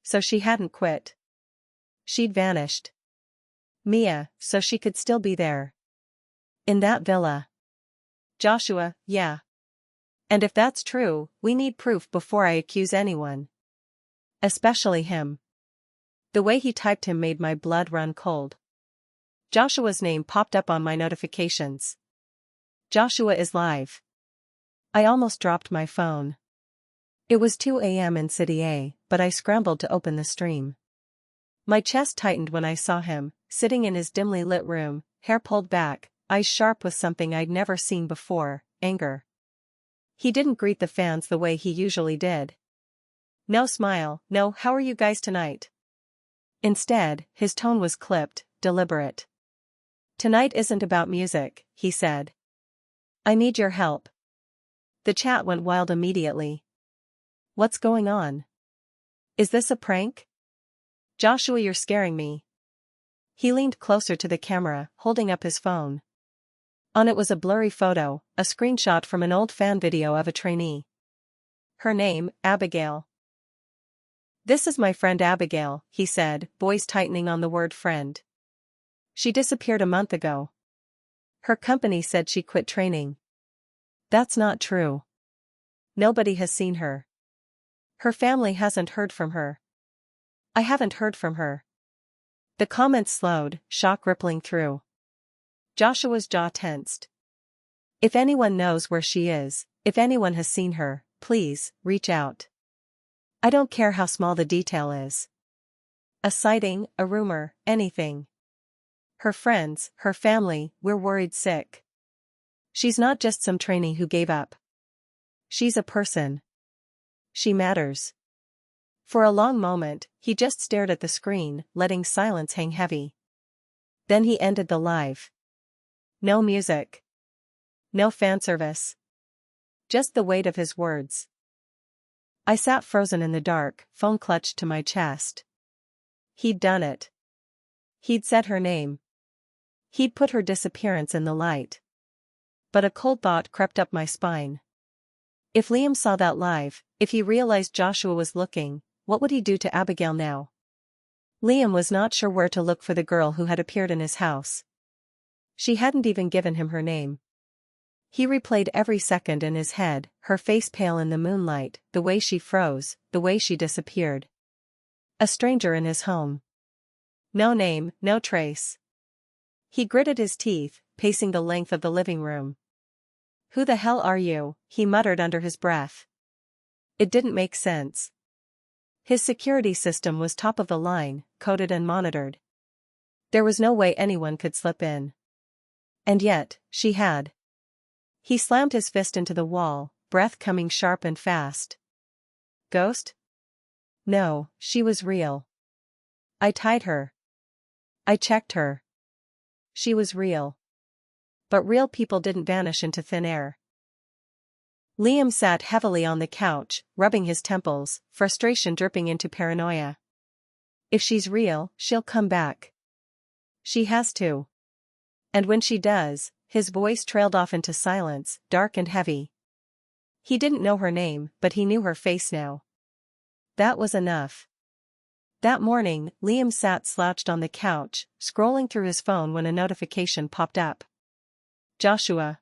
So she hadn't quit. She'd vanished. Mia, so she could still be there. In that villa. Joshua, yeah. And if that's true, we need proof before I accuse anyone. Especially him. The way he typed him made my blood run cold. Joshua's name popped up on my notifications. Joshua is live. I almost dropped my phone. It was 2 a.m. in City A, but I scrambled to open the stream. My chest tightened when I saw him, sitting in his dimly lit room, hair pulled back, eyes sharp with something I'd never seen before, anger. He didn't greet the fans the way he usually did. No smile, no "how are you guys tonight?" Instead, his tone was clipped, deliberate. Tonight isn't about music, he said. I need your help. The chat went wild immediately. What's going on? Is this a prank? Joshua, you're scaring me. He leaned closer to the camera, holding up his phone. On it was a blurry photo, a screenshot from an old fan video of a trainee. Her name, Abigail. This is my friend Abigail, he said, voice tightening on the word friend. She disappeared a month ago. Her company said she quit training. That's not true. Nobody has seen her. Her family hasn't heard from her. I haven't heard from her. The comments slowed, shock rippling through. Joshua's jaw tensed. If anyone knows where she is, if anyone has seen her, please, reach out. I don't care how small the detail is. A sighting, a rumor, anything. Her friends, her family, we're worried sick. She's not just some trainee who gave up. She's a person. She matters. For a long moment, he just stared at the screen, letting silence hang heavy. Then he ended the live. No music. No fan service. Just the weight of his words. I sat frozen in the dark, phone clutched to my chest. He'd done it. He'd said her name. He'd put her disappearance in the light. But a cold thought crept up my spine. If Liam saw that live, if he realized Joshua was looking, what would he do to Abigail now? Liam was not sure where to look for the girl who had appeared in his house. She hadn't even given him her name. He replayed every second in his head, her face pale in the moonlight, the way she froze, the way she disappeared. A stranger in his home. No name, no trace. He gritted his teeth, pacing the length of the living room. Who the hell are you? He muttered under his breath. It didn't make sense. His security system was top of the line, coded and monitored. There was no way anyone could slip in. And yet, she had. He slammed his fist into the wall, breath coming sharp and fast. Ghost? No, she was real. I tied her. I checked her. She was real. But real people didn't vanish into thin air. Liam sat heavily on the couch, rubbing his temples, frustration dripping into paranoia. If she's real, she'll come back. She has to. And when she does, his voice trailed off into silence, dark and heavy. He didn't know her name, but he knew her face now. That was enough. That morning, Liam sat slouched on the couch, scrolling through his phone when a notification popped up. Joshua.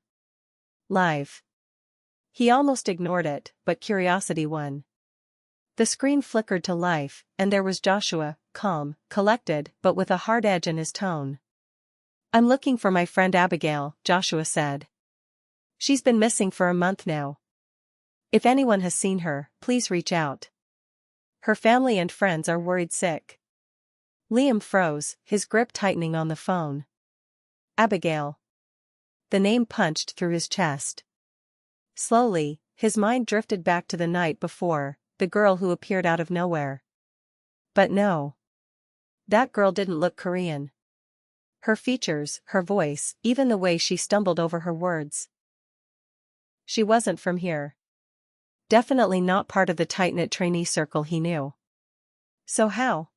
Live. He almost ignored it, but curiosity won. The screen flickered to life, and there was Joshua, calm, collected, but with a hard edge in his tone. I'm looking for my friend Abigail, Joshua said. She's been missing for a month now. If anyone has seen her, please reach out. Her family and friends are worried sick. Liam froze, his grip tightening on the phone. Abigail. The name punched through his chest. Slowly, his mind drifted back to the night before, the girl who appeared out of nowhere. But no. That girl didn't look Korean. Her features, her voice, even the way she stumbled over her words. She wasn't from here. Definitely not part of the tight-knit trainee circle he knew. So how?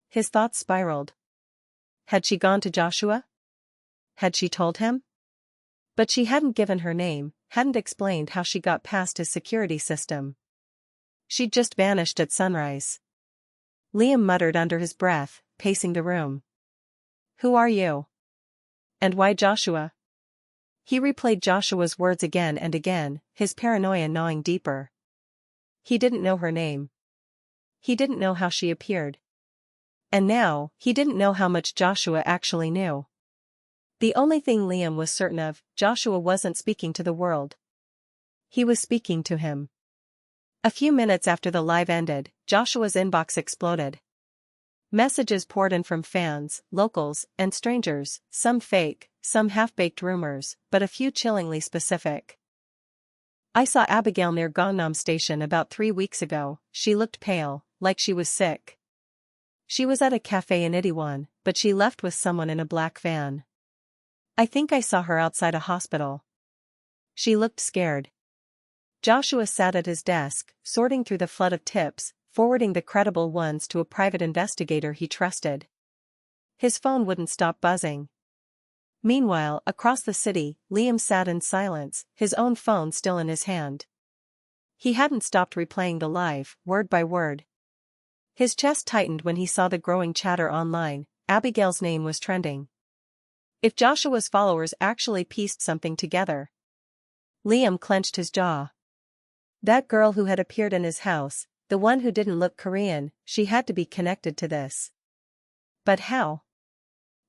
His thoughts spiraled. Had she gone to Joshua? Had she told him? But she hadn't given her name, hadn't explained how she got past his security system. She'd just vanished at sunrise. Liam muttered under his breath, pacing the room. Who are you? And why Joshua? He replayed Joshua's words again and again, his paranoia gnawing deeper. He didn't know her name. He didn't know how she appeared. And now, he didn't know how much Joshua actually knew. The only thing Liam was certain of, Joshua wasn't speaking to the world. He was speaking to him. A few minutes after the live ended, Joshua's inbox exploded. Messages poured in from fans, locals, and strangers, some fake, some half-baked rumors, but a few chillingly specific. I saw Abigail near Gangnam Station about 3 weeks ago. She looked pale, like she was sick. She was at a cafe in Itaewon, but she left with someone in a black van. I think I saw her outside a hospital. She looked scared. Joshua sat at his desk, sorting through the flood of tips, forwarding the credible ones to a private investigator he trusted. His phone wouldn't stop buzzing. Meanwhile, across the city, Liam sat in silence, his own phone still in his hand. He hadn't stopped replaying the live, word by word. His chest tightened when he saw the growing chatter online. Abigail's name was trending. If Joshua's followers actually pieced something together. Liam clenched his jaw. That girl who had appeared in his house, the one who didn't look Korean, she had to be connected to this. But how?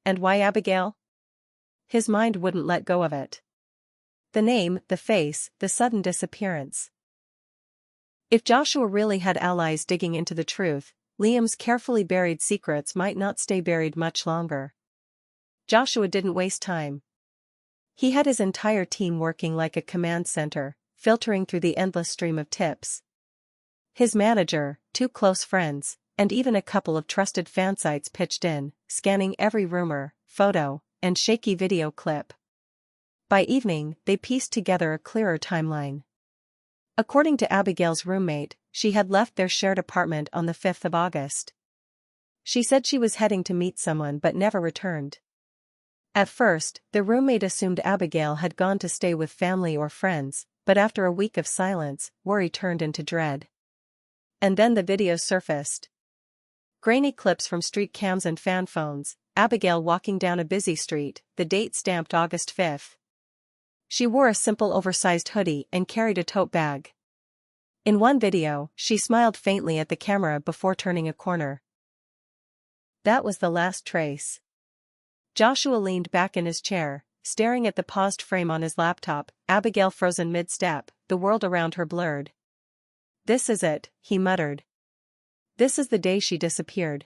And why Abigail? His mind wouldn't let go of it. The name, the face, the sudden disappearance. If Joshua really had allies digging into the truth, Liam's carefully buried secrets might not stay buried much longer. Joshua didn't waste time. He had his entire team working like a command center, filtering through the endless stream of tips. His manager, 2 close friends, and even a couple of trusted fan sites pitched in, scanning every rumor, photo, and shaky video clip. By evening, they pieced together a clearer timeline. According to Abigail's roommate, she had left their shared apartment on the 5th of August. She said she was heading to meet someone but never returned. At first, the roommate assumed Abigail had gone to stay with family or friends, but after a week of silence, worry turned into dread. And then the videos surfaced. Grainy clips from street cams and fan phones, Abigail walking down a busy street, the date stamped August 5th. She wore a simple oversized hoodie and carried a tote bag. In one video, she smiled faintly at the camera before turning a corner. That was the last trace. Joshua leaned back in his chair, staring at the paused frame on his laptop, Abigail frozen mid-step, the world around her blurred. This is it, he muttered. This is the day she disappeared.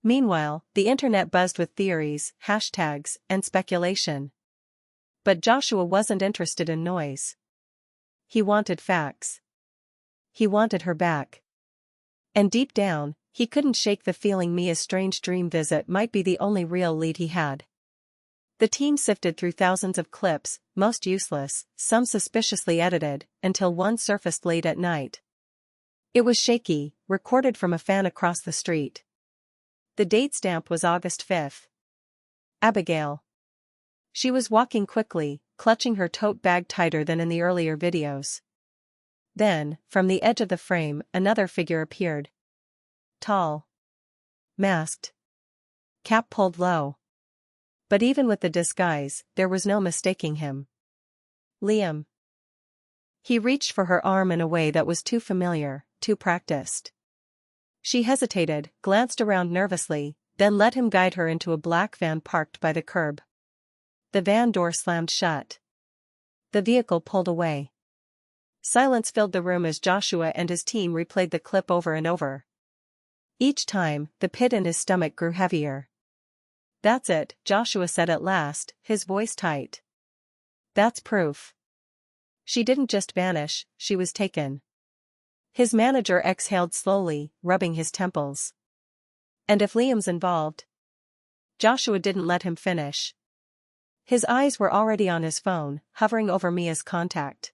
Meanwhile, the internet buzzed with theories, hashtags, and speculation. But Joshua wasn't interested in noise. He wanted facts. He wanted her back. And deep down, he couldn't shake the feeling Mia's strange dream visit might be the only real lead he had. The team sifted through thousands of clips, most useless, some suspiciously edited, until one surfaced late at night. It was shaky, recorded from a fan across the street. The date stamp was August 5th. Abigail. She was walking quickly, clutching her tote bag tighter than in the earlier videos. Then, from the edge of the frame, another figure appeared. Tall. Masked. Cap pulled low. But even with the disguise, there was no mistaking him. Liam. He reached for her arm in a way that was too familiar, too practiced. She hesitated, glanced around nervously, then let him guide her into a black van parked by the curb. The van door slammed shut. The vehicle pulled away. Silence filled the room as Joshua and his team replayed the clip over and over. Each time, the pit in his stomach grew heavier. That's it, Joshua said at last, his voice tight. That's proof. She didn't just vanish, she was taken. His manager exhaled slowly, rubbing his temples. And if Liam's involved? Joshua didn't let him finish. His eyes were already on his phone, hovering over Mia's contact.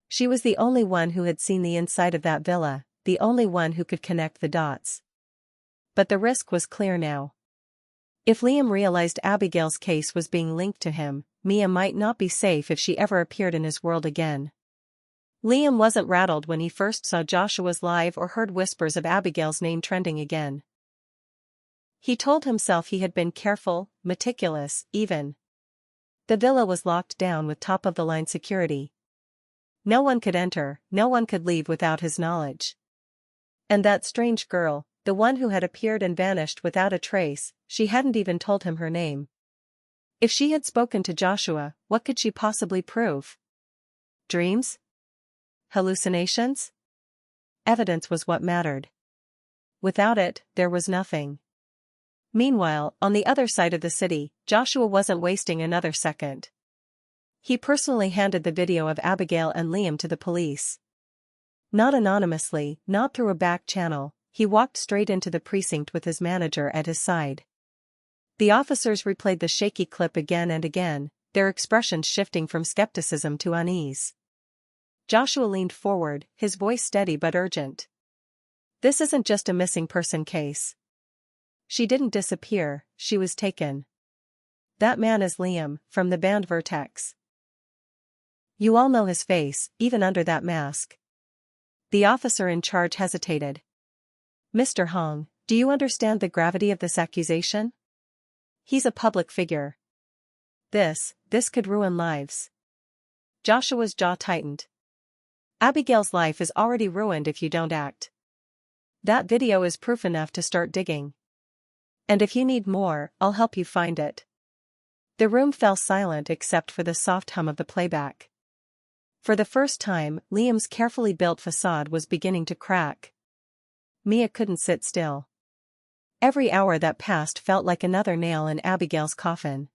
She was the only one who had seen the inside of that villa, the only one who could connect the dots. But the risk was clear now. If Liam realized Abigail's case was being linked to him, Mia might not be safe if she ever appeared in his world again. Liam wasn't rattled when he first saw Joshua's live or heard whispers of Abigail's name trending again. He told himself he had been careful, meticulous, even. The villa was locked down with top-of-the-line security. No one could enter, no one could leave without his knowledge. And that strange girl, the one who had appeared and vanished without a trace, she hadn't even told him her name. If she had spoken to Joshua, what could she possibly prove? Dreams? Hallucinations? Evidence was what mattered. Without it, there was nothing. Meanwhile, on the other side of the city, Joshua wasn't wasting another second. He personally handed the video of Abigail and Liam to the police. Not anonymously, not through a back channel, he walked straight into the precinct with his manager at his side. The officers replayed the shaky clip again and again, their expressions shifting from skepticism to unease. Joshua leaned forward, his voice steady but urgent. This isn't just a missing person case. She didn't disappear, she was taken. That man is Liam, from the band Vertex. You all know his face, even under that mask. The officer in charge hesitated. Mr. Hong, do you understand the gravity of this accusation? He's a public figure. This could ruin lives. Joshua's jaw tightened. Abigail's life is already ruined if you don't act. That video is proof enough to start digging. And if you need more, I'll help you find it. The room fell silent except for the soft hum of the playback. For the first time, Liam's carefully built facade was beginning to crack. Mia couldn't sit still. Every hour that passed felt like another nail in Abigail's coffin.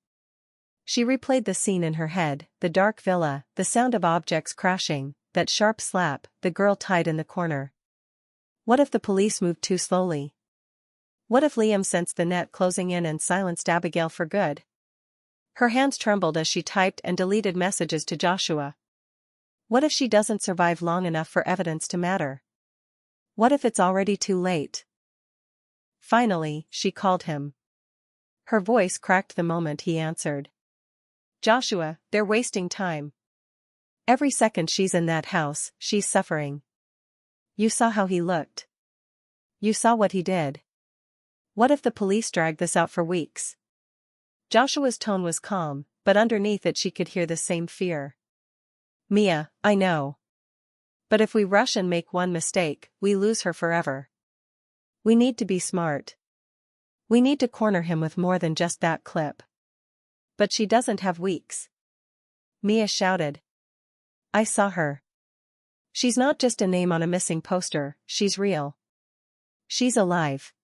She replayed the scene in her head, the dark villa, the sound of objects crashing, that sharp slap, the girl tied in the corner. What if the police moved too slowly? What if Liam sensed the net closing in and silenced Abigail for good? Her hands trembled as she typed and deleted messages to Joshua. What if she doesn't survive long enough for evidence to matter? What if it's already too late? Finally, she called him. Her voice cracked the moment he answered. Joshua, they're wasting time. Every second she's in that house, she's suffering. You saw how he looked. You saw what he did. What if the police drag this out for weeks? Joshua's tone was calm, but underneath it she could hear the same fear. Mia, I know. But if we rush and make one mistake, we lose her forever. We need to be smart. We need to corner him with more than just that clip. But she doesn't have weeks. Mia shouted. I saw her. She's not just a name on a missing poster, she's real. She's alive.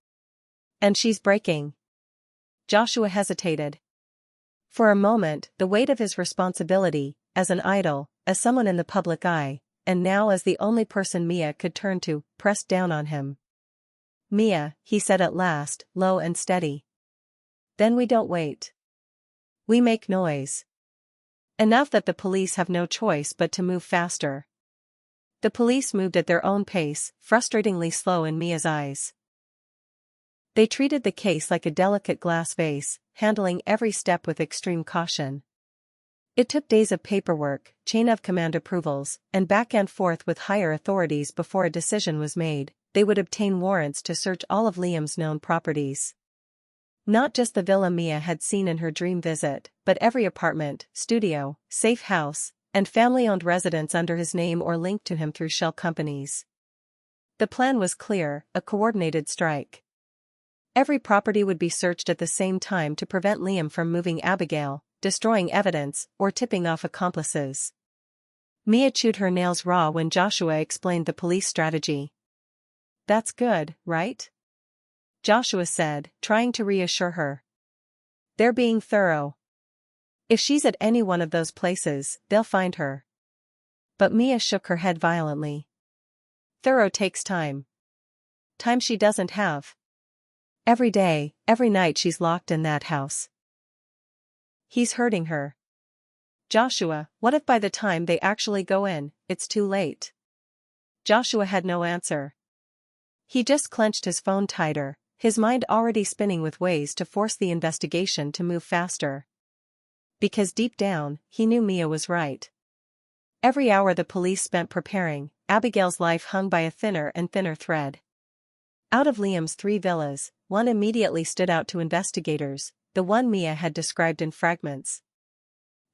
And she's breaking. Joshua hesitated. For a moment, the weight of his responsibility, as an idol, as someone in the public eye, and now as the only person Mia could turn to, pressed down on him. Mia, he said at last, low and steady. Then we don't wait. We make noise. Enough that the police have no choice but to move faster. The police moved at their own pace, frustratingly slow in Mia's eyes. They treated the case like a delicate glass vase, handling every step with extreme caution. It took days of paperwork, chain of command approvals, and back and forth with higher authorities before a decision was made. They would obtain warrants to search all of Liam's known properties. Not just the villa Mia had seen in her dream visit, but every apartment, studio, safe house, and family-owned residence under his name or linked to him through shell companies. The plan was clear, a coordinated strike. Every property would be searched at the same time to prevent Liam from moving Abigail, destroying evidence, or tipping off accomplices. Mia chewed her nails raw when Joshua explained the police strategy. That's good, right? Joshua said, trying to reassure her. They're being thorough. If she's at any one of those places, they'll find her. But Mia shook her head violently. Thorough takes time. Time she doesn't have. Every day, every night she's locked in that house. He's hurting her. Joshua, what if by the time they actually go in, it's too late? Joshua had no answer. He just clenched his phone tighter, his mind already spinning with ways to force the investigation to move faster. Because deep down, he knew Mia was right. Every hour the police spent preparing, Abigail's life hung by a thinner and thinner thread. Out of Liam's 3 villas, one immediately stood out to investigators, the one Mia had described in fragments.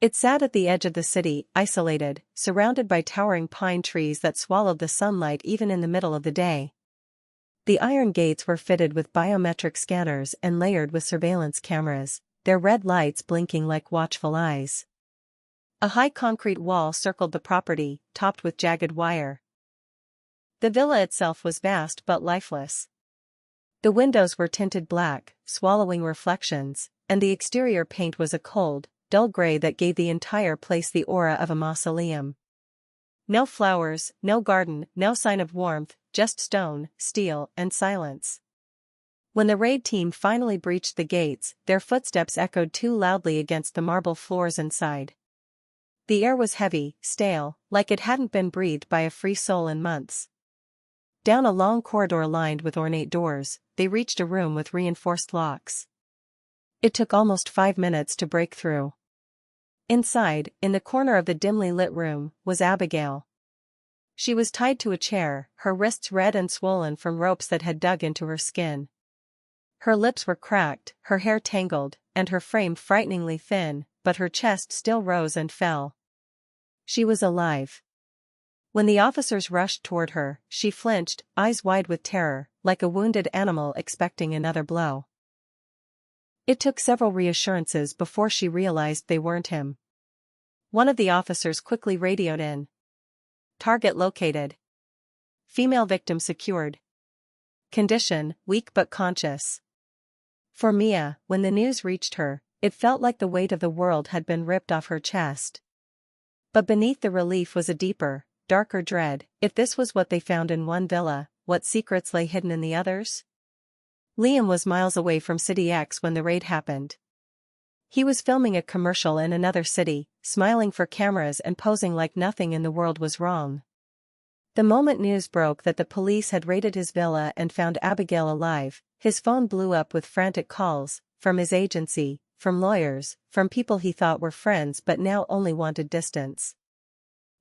It sat at the edge of the city, isolated, surrounded by towering pine trees that swallowed the sunlight even in the middle of the day. The iron gates were fitted with biometric scanners and layered with surveillance cameras, their red lights blinking like watchful eyes. A high concrete wall circled the property, topped with jagged wire. The villa itself was vast but lifeless. The windows were tinted black, swallowing reflections, and the exterior paint was a cold, dull gray that gave the entire place the aura of a mausoleum. No flowers, no garden, no sign of warmth, just stone, steel, and silence. When the raid team finally breached the gates, their footsteps echoed too loudly against the marble floors inside. The air was heavy, stale, like it hadn't been breathed by a free soul in months. Down a long corridor lined with ornate doors, they reached a room with reinforced locks. It took almost 5 minutes to break through. Inside, in the corner of the dimly lit room, was Abigail. She was tied to a chair, her wrists red and swollen from ropes that had dug into her skin. Her lips were cracked, her hair tangled, and her frame frighteningly thin, but her chest still rose and fell. She was alive. When the officers rushed toward her, she flinched, eyes wide with terror, like a wounded animal expecting another blow. It took several reassurances before she realized they weren't him. One of the officers quickly radioed in. Target located. Female victim secured. Condition, weak but conscious. For Mia, when the news reached her, it felt like the weight of the world had been ripped off her chest. But beneath the relief was a deeper, darker dread. If this was what they found in one villa, what secrets lay hidden in the others? Liam was miles away from City X when the raid happened. He was filming a commercial in another city, smiling for cameras and posing like nothing in the world was wrong. The moment news broke that the police had raided his villa and found Abigail alive, his phone blew up with frantic calls, from his agency, from lawyers, from people he thought were friends but now only wanted distance.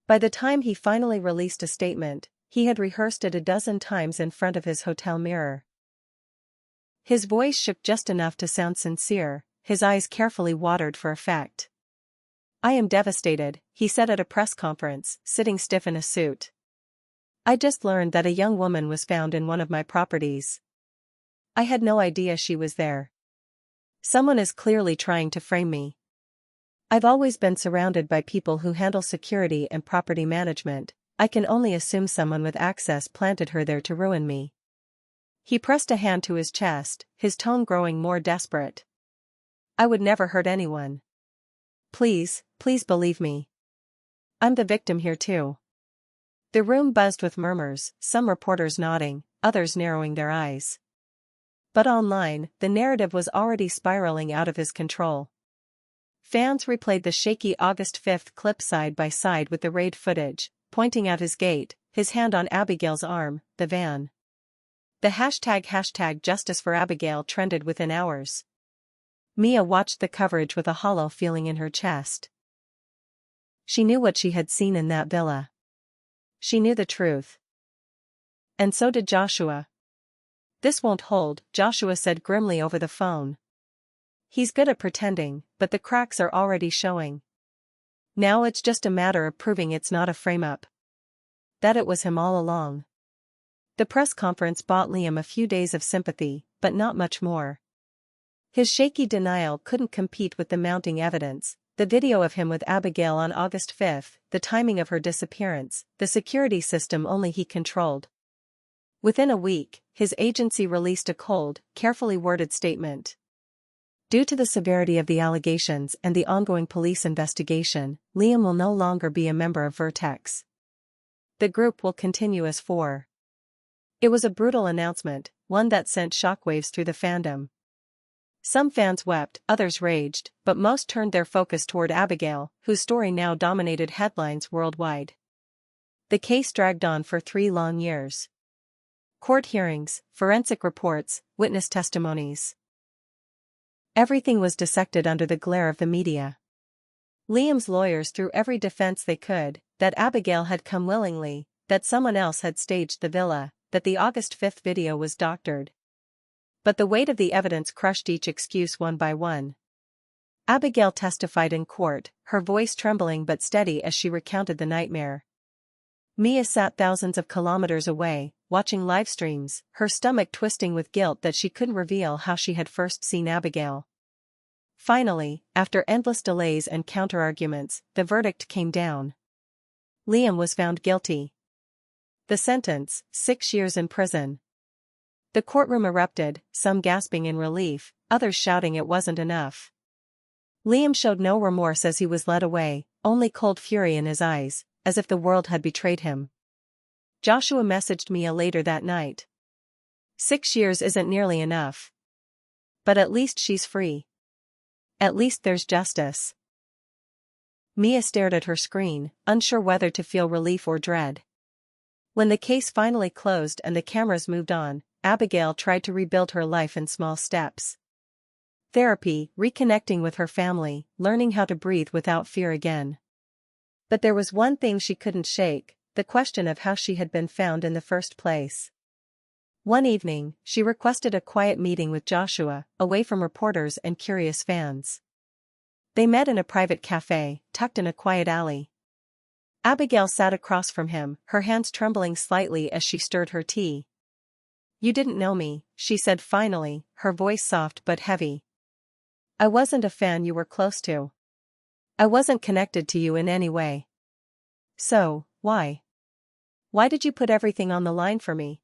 By the time he finally released a statement, he had rehearsed it a dozen times in front of his hotel mirror. His voice shook just enough to sound sincere, his eyes carefully watered for effect. "I am devastated," he said at a press conference, sitting stiff in a suit. "I just learned that a young woman was found in one of my properties. I had no idea she was there. Someone is clearly trying to frame me. I've always been surrounded by people who handle security and property management. I can only assume someone with access planted her there to ruin me." He pressed a hand to his chest, his tone growing more desperate. "I would never hurt anyone. Please, please believe me. I'm the victim here too." The room buzzed with murmurs, some reporters nodding, others narrowing their eyes. But online, the narrative was already spiraling out of his control. Fans replayed the shaky August 5th clip side by side with the raid footage, pointing out his gait, his hand on Abigail's arm, the van. The hashtag Justice for Abigail trended within hours. Mia watched the coverage with a hollow feeling in her chest. She knew what she had seen in that villa. She knew the truth. And so did Joshua. "This won't hold," Joshua said grimly over the phone. "He's good at pretending, but the cracks are already showing. Now it's just a matter of proving it's not a frame-up. That it was him all along." The press conference bought Liam a few days of sympathy, but not much more. His shaky denial couldn't compete with the mounting evidence: the video of him with Abigail on August 5th, the timing of her disappearance, the security system only he controlled. Within a week, his agency released a cold, carefully worded statement. "Due to the severity of the allegations and the ongoing police investigation, Liam will no longer be a member of Vertex. The group will continue as 4. It was a brutal announcement, one that sent shockwaves through the fandom. Some fans wept, others raged, but most turned their focus toward Abigail, whose story now dominated headlines worldwide. The case dragged on for 3 long years. Court hearings, forensic reports, witness testimonies. Everything was dissected under the glare of the media. Liam's lawyers threw every defense they could: that Abigail had come willingly, that someone else had staged the villa, that the August 5th video was doctored. But the weight of the evidence crushed each excuse one by one. Abigail testified in court, her voice trembling but steady as she recounted the nightmare. Mia sat thousands of kilometers away, watching live streams, her stomach twisting with guilt that she couldn't reveal how she had first seen Abigail. Finally, after endless delays and counterarguments, the verdict came down. Liam was found guilty. The sentence, 6 years in prison. The courtroom erupted, some gasping in relief, others shouting it wasn't enough. Liam showed no remorse as he was led away, only cold fury in his eyes, as if the world had betrayed him. Joshua messaged Mia later that night. 6 years isn't nearly enough. But at least she's free. At least there's justice. Mia stared at her screen, unsure whether to feel relief or dread. When the case finally closed and the cameras moved on, Abigail tried to rebuild her life in small steps. Therapy, reconnecting with her family, learning how to breathe without fear again. But there was one thing she couldn't shake: the question of how she had been found in the first place. One evening, she requested a quiet meeting with Joshua, away from reporters and curious fans. They met in a private cafe, tucked in a quiet alley. Abigail sat across from him, her hands trembling slightly as she stirred her tea. "You didn't know me," she said finally, her voice soft but heavy. "I wasn't a fan you were close to. I wasn't connected to you in any way. So, why? Why did you put everything on the line for me?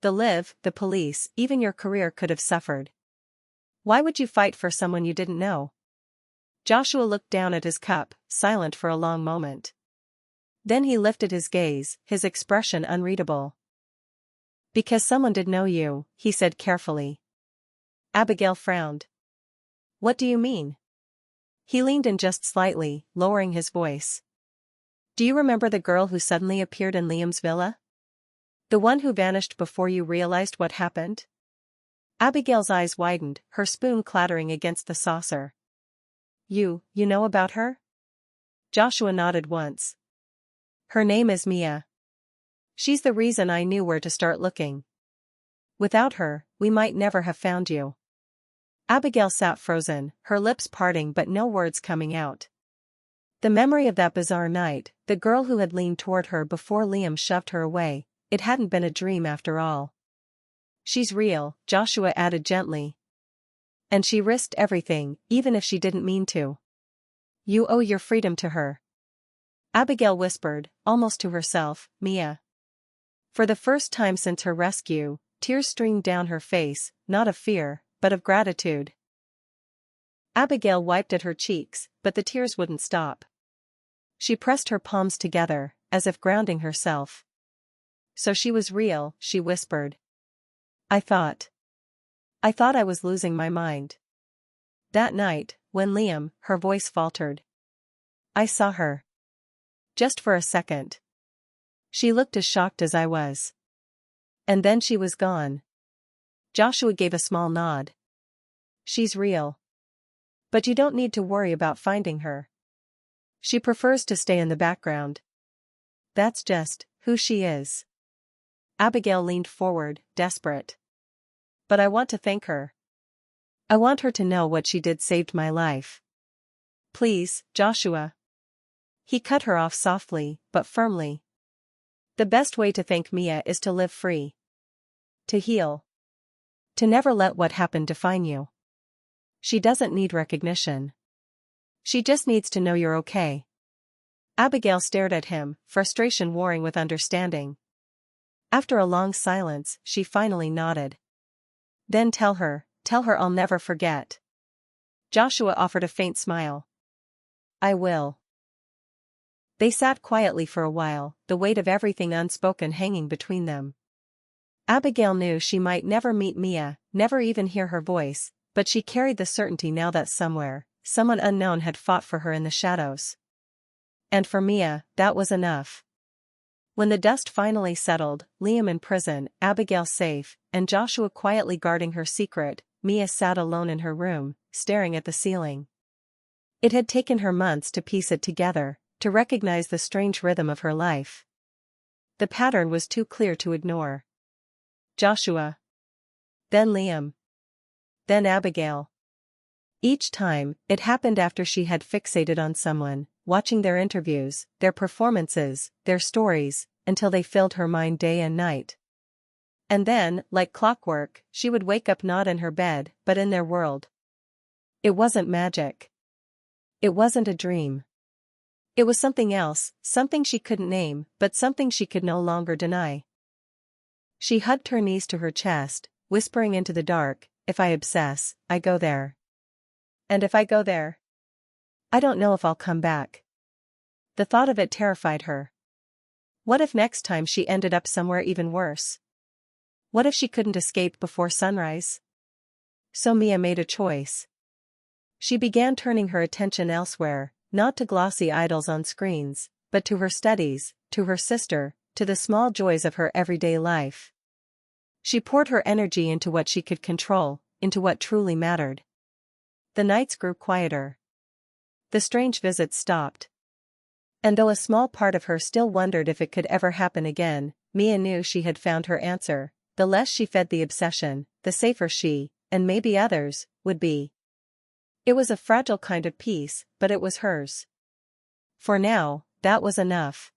The police, even your career could have suffered. Why would you fight for someone you didn't know?" Joshua looked down at his cup, silent for a long moment. Then he lifted his gaze, his expression unreadable. "Because someone did know you," he said carefully. Abigail frowned. "What do you mean?" He leaned in just slightly, lowering his voice. "Do you remember the girl who suddenly appeared in Liam's villa? The one who vanished before you realized what happened?" Abigail's eyes widened, her spoon clattering against the saucer. You know about her?" Joshua nodded once. "Her name is Mia. She's the reason I knew where to start looking. Without her, we might never have found you." Abigail sat frozen, her lips parting but no words coming out. The memory of that bizarre night, the girl who had leaned toward her before Liam shoved her away, it hadn't been a dream after all. "She's real," Joshua added gently. "And she risked everything, even if she didn't mean to. You owe your freedom to her." Abigail whispered, almost to herself, "Mia." For the first time since her rescue, tears streamed down her face, not of fear, but of gratitude. Abigail wiped at her cheeks, but the tears wouldn't stop. She pressed her palms together, as if grounding herself. "So she was real," she whispered. I thought I was losing my mind. That night, when Liam," her voice faltered. "I saw her. Just for a second. She looked as shocked as I was. And then she was gone." Joshua gave a small nod. "She's real. But you don't need to worry about finding her. She prefers to stay in the background. That's just who she is." Abigail leaned forward, desperate. "But I want to thank her. I want her to know what she did saved my life." "Please, Joshua." He cut her off softly, but firmly. "The best way to thank Mia is to live free. To heal. To never let what happened define you. She doesn't need recognition. She just needs to know you're okay." Abigail stared at him, frustration warring with understanding. After a long silence, she finally nodded. "Then tell her I'll never forget." Joshua offered a faint smile. "I will." They sat quietly for a while, the weight of everything unspoken hanging between them. Abigail knew she might never meet Mia, never even hear her voice, but she carried the certainty now that somewhere, someone unknown had fought for her in the shadows. And for Mia, that was enough. When the dust finally settled, Liam in prison, Abigail safe, and Joshua quietly guarding her secret, Mia sat alone in her room, staring at the ceiling. It had taken her months to piece it together, to recognize the strange rhythm of her life. The pattern was too clear to ignore. Joshua. Then Liam. Then Abigail. Each time, it happened after she had fixated on someone, watching their interviews, their performances, their stories, until they filled her mind day and night. And then, like clockwork, she would wake up not in her bed, but in their world. It wasn't magic. It wasn't a dream. It was something else, something she couldn't name, but something she could no longer deny. She hugged her knees to her chest, whispering into the dark, "If I obsess, I go there. And if I go there, I don't know if I'll come back." The thought of it terrified her. What if next time she ended up somewhere even worse? What if she couldn't escape before sunrise? So Mia made a choice. She began turning her attention elsewhere, not to glossy idols on screens, but to her studies, to her sister, to the small joys of her everyday life. She poured her energy into what she could control, into what truly mattered. The nights grew quieter. The strange visits stopped. And though a small part of her still wondered if it could ever happen again, Mia knew she had found her answer. The less she fed the obsession, the safer she, and maybe others, would be. It was a fragile kind of peace, but it was hers. For now, that was enough.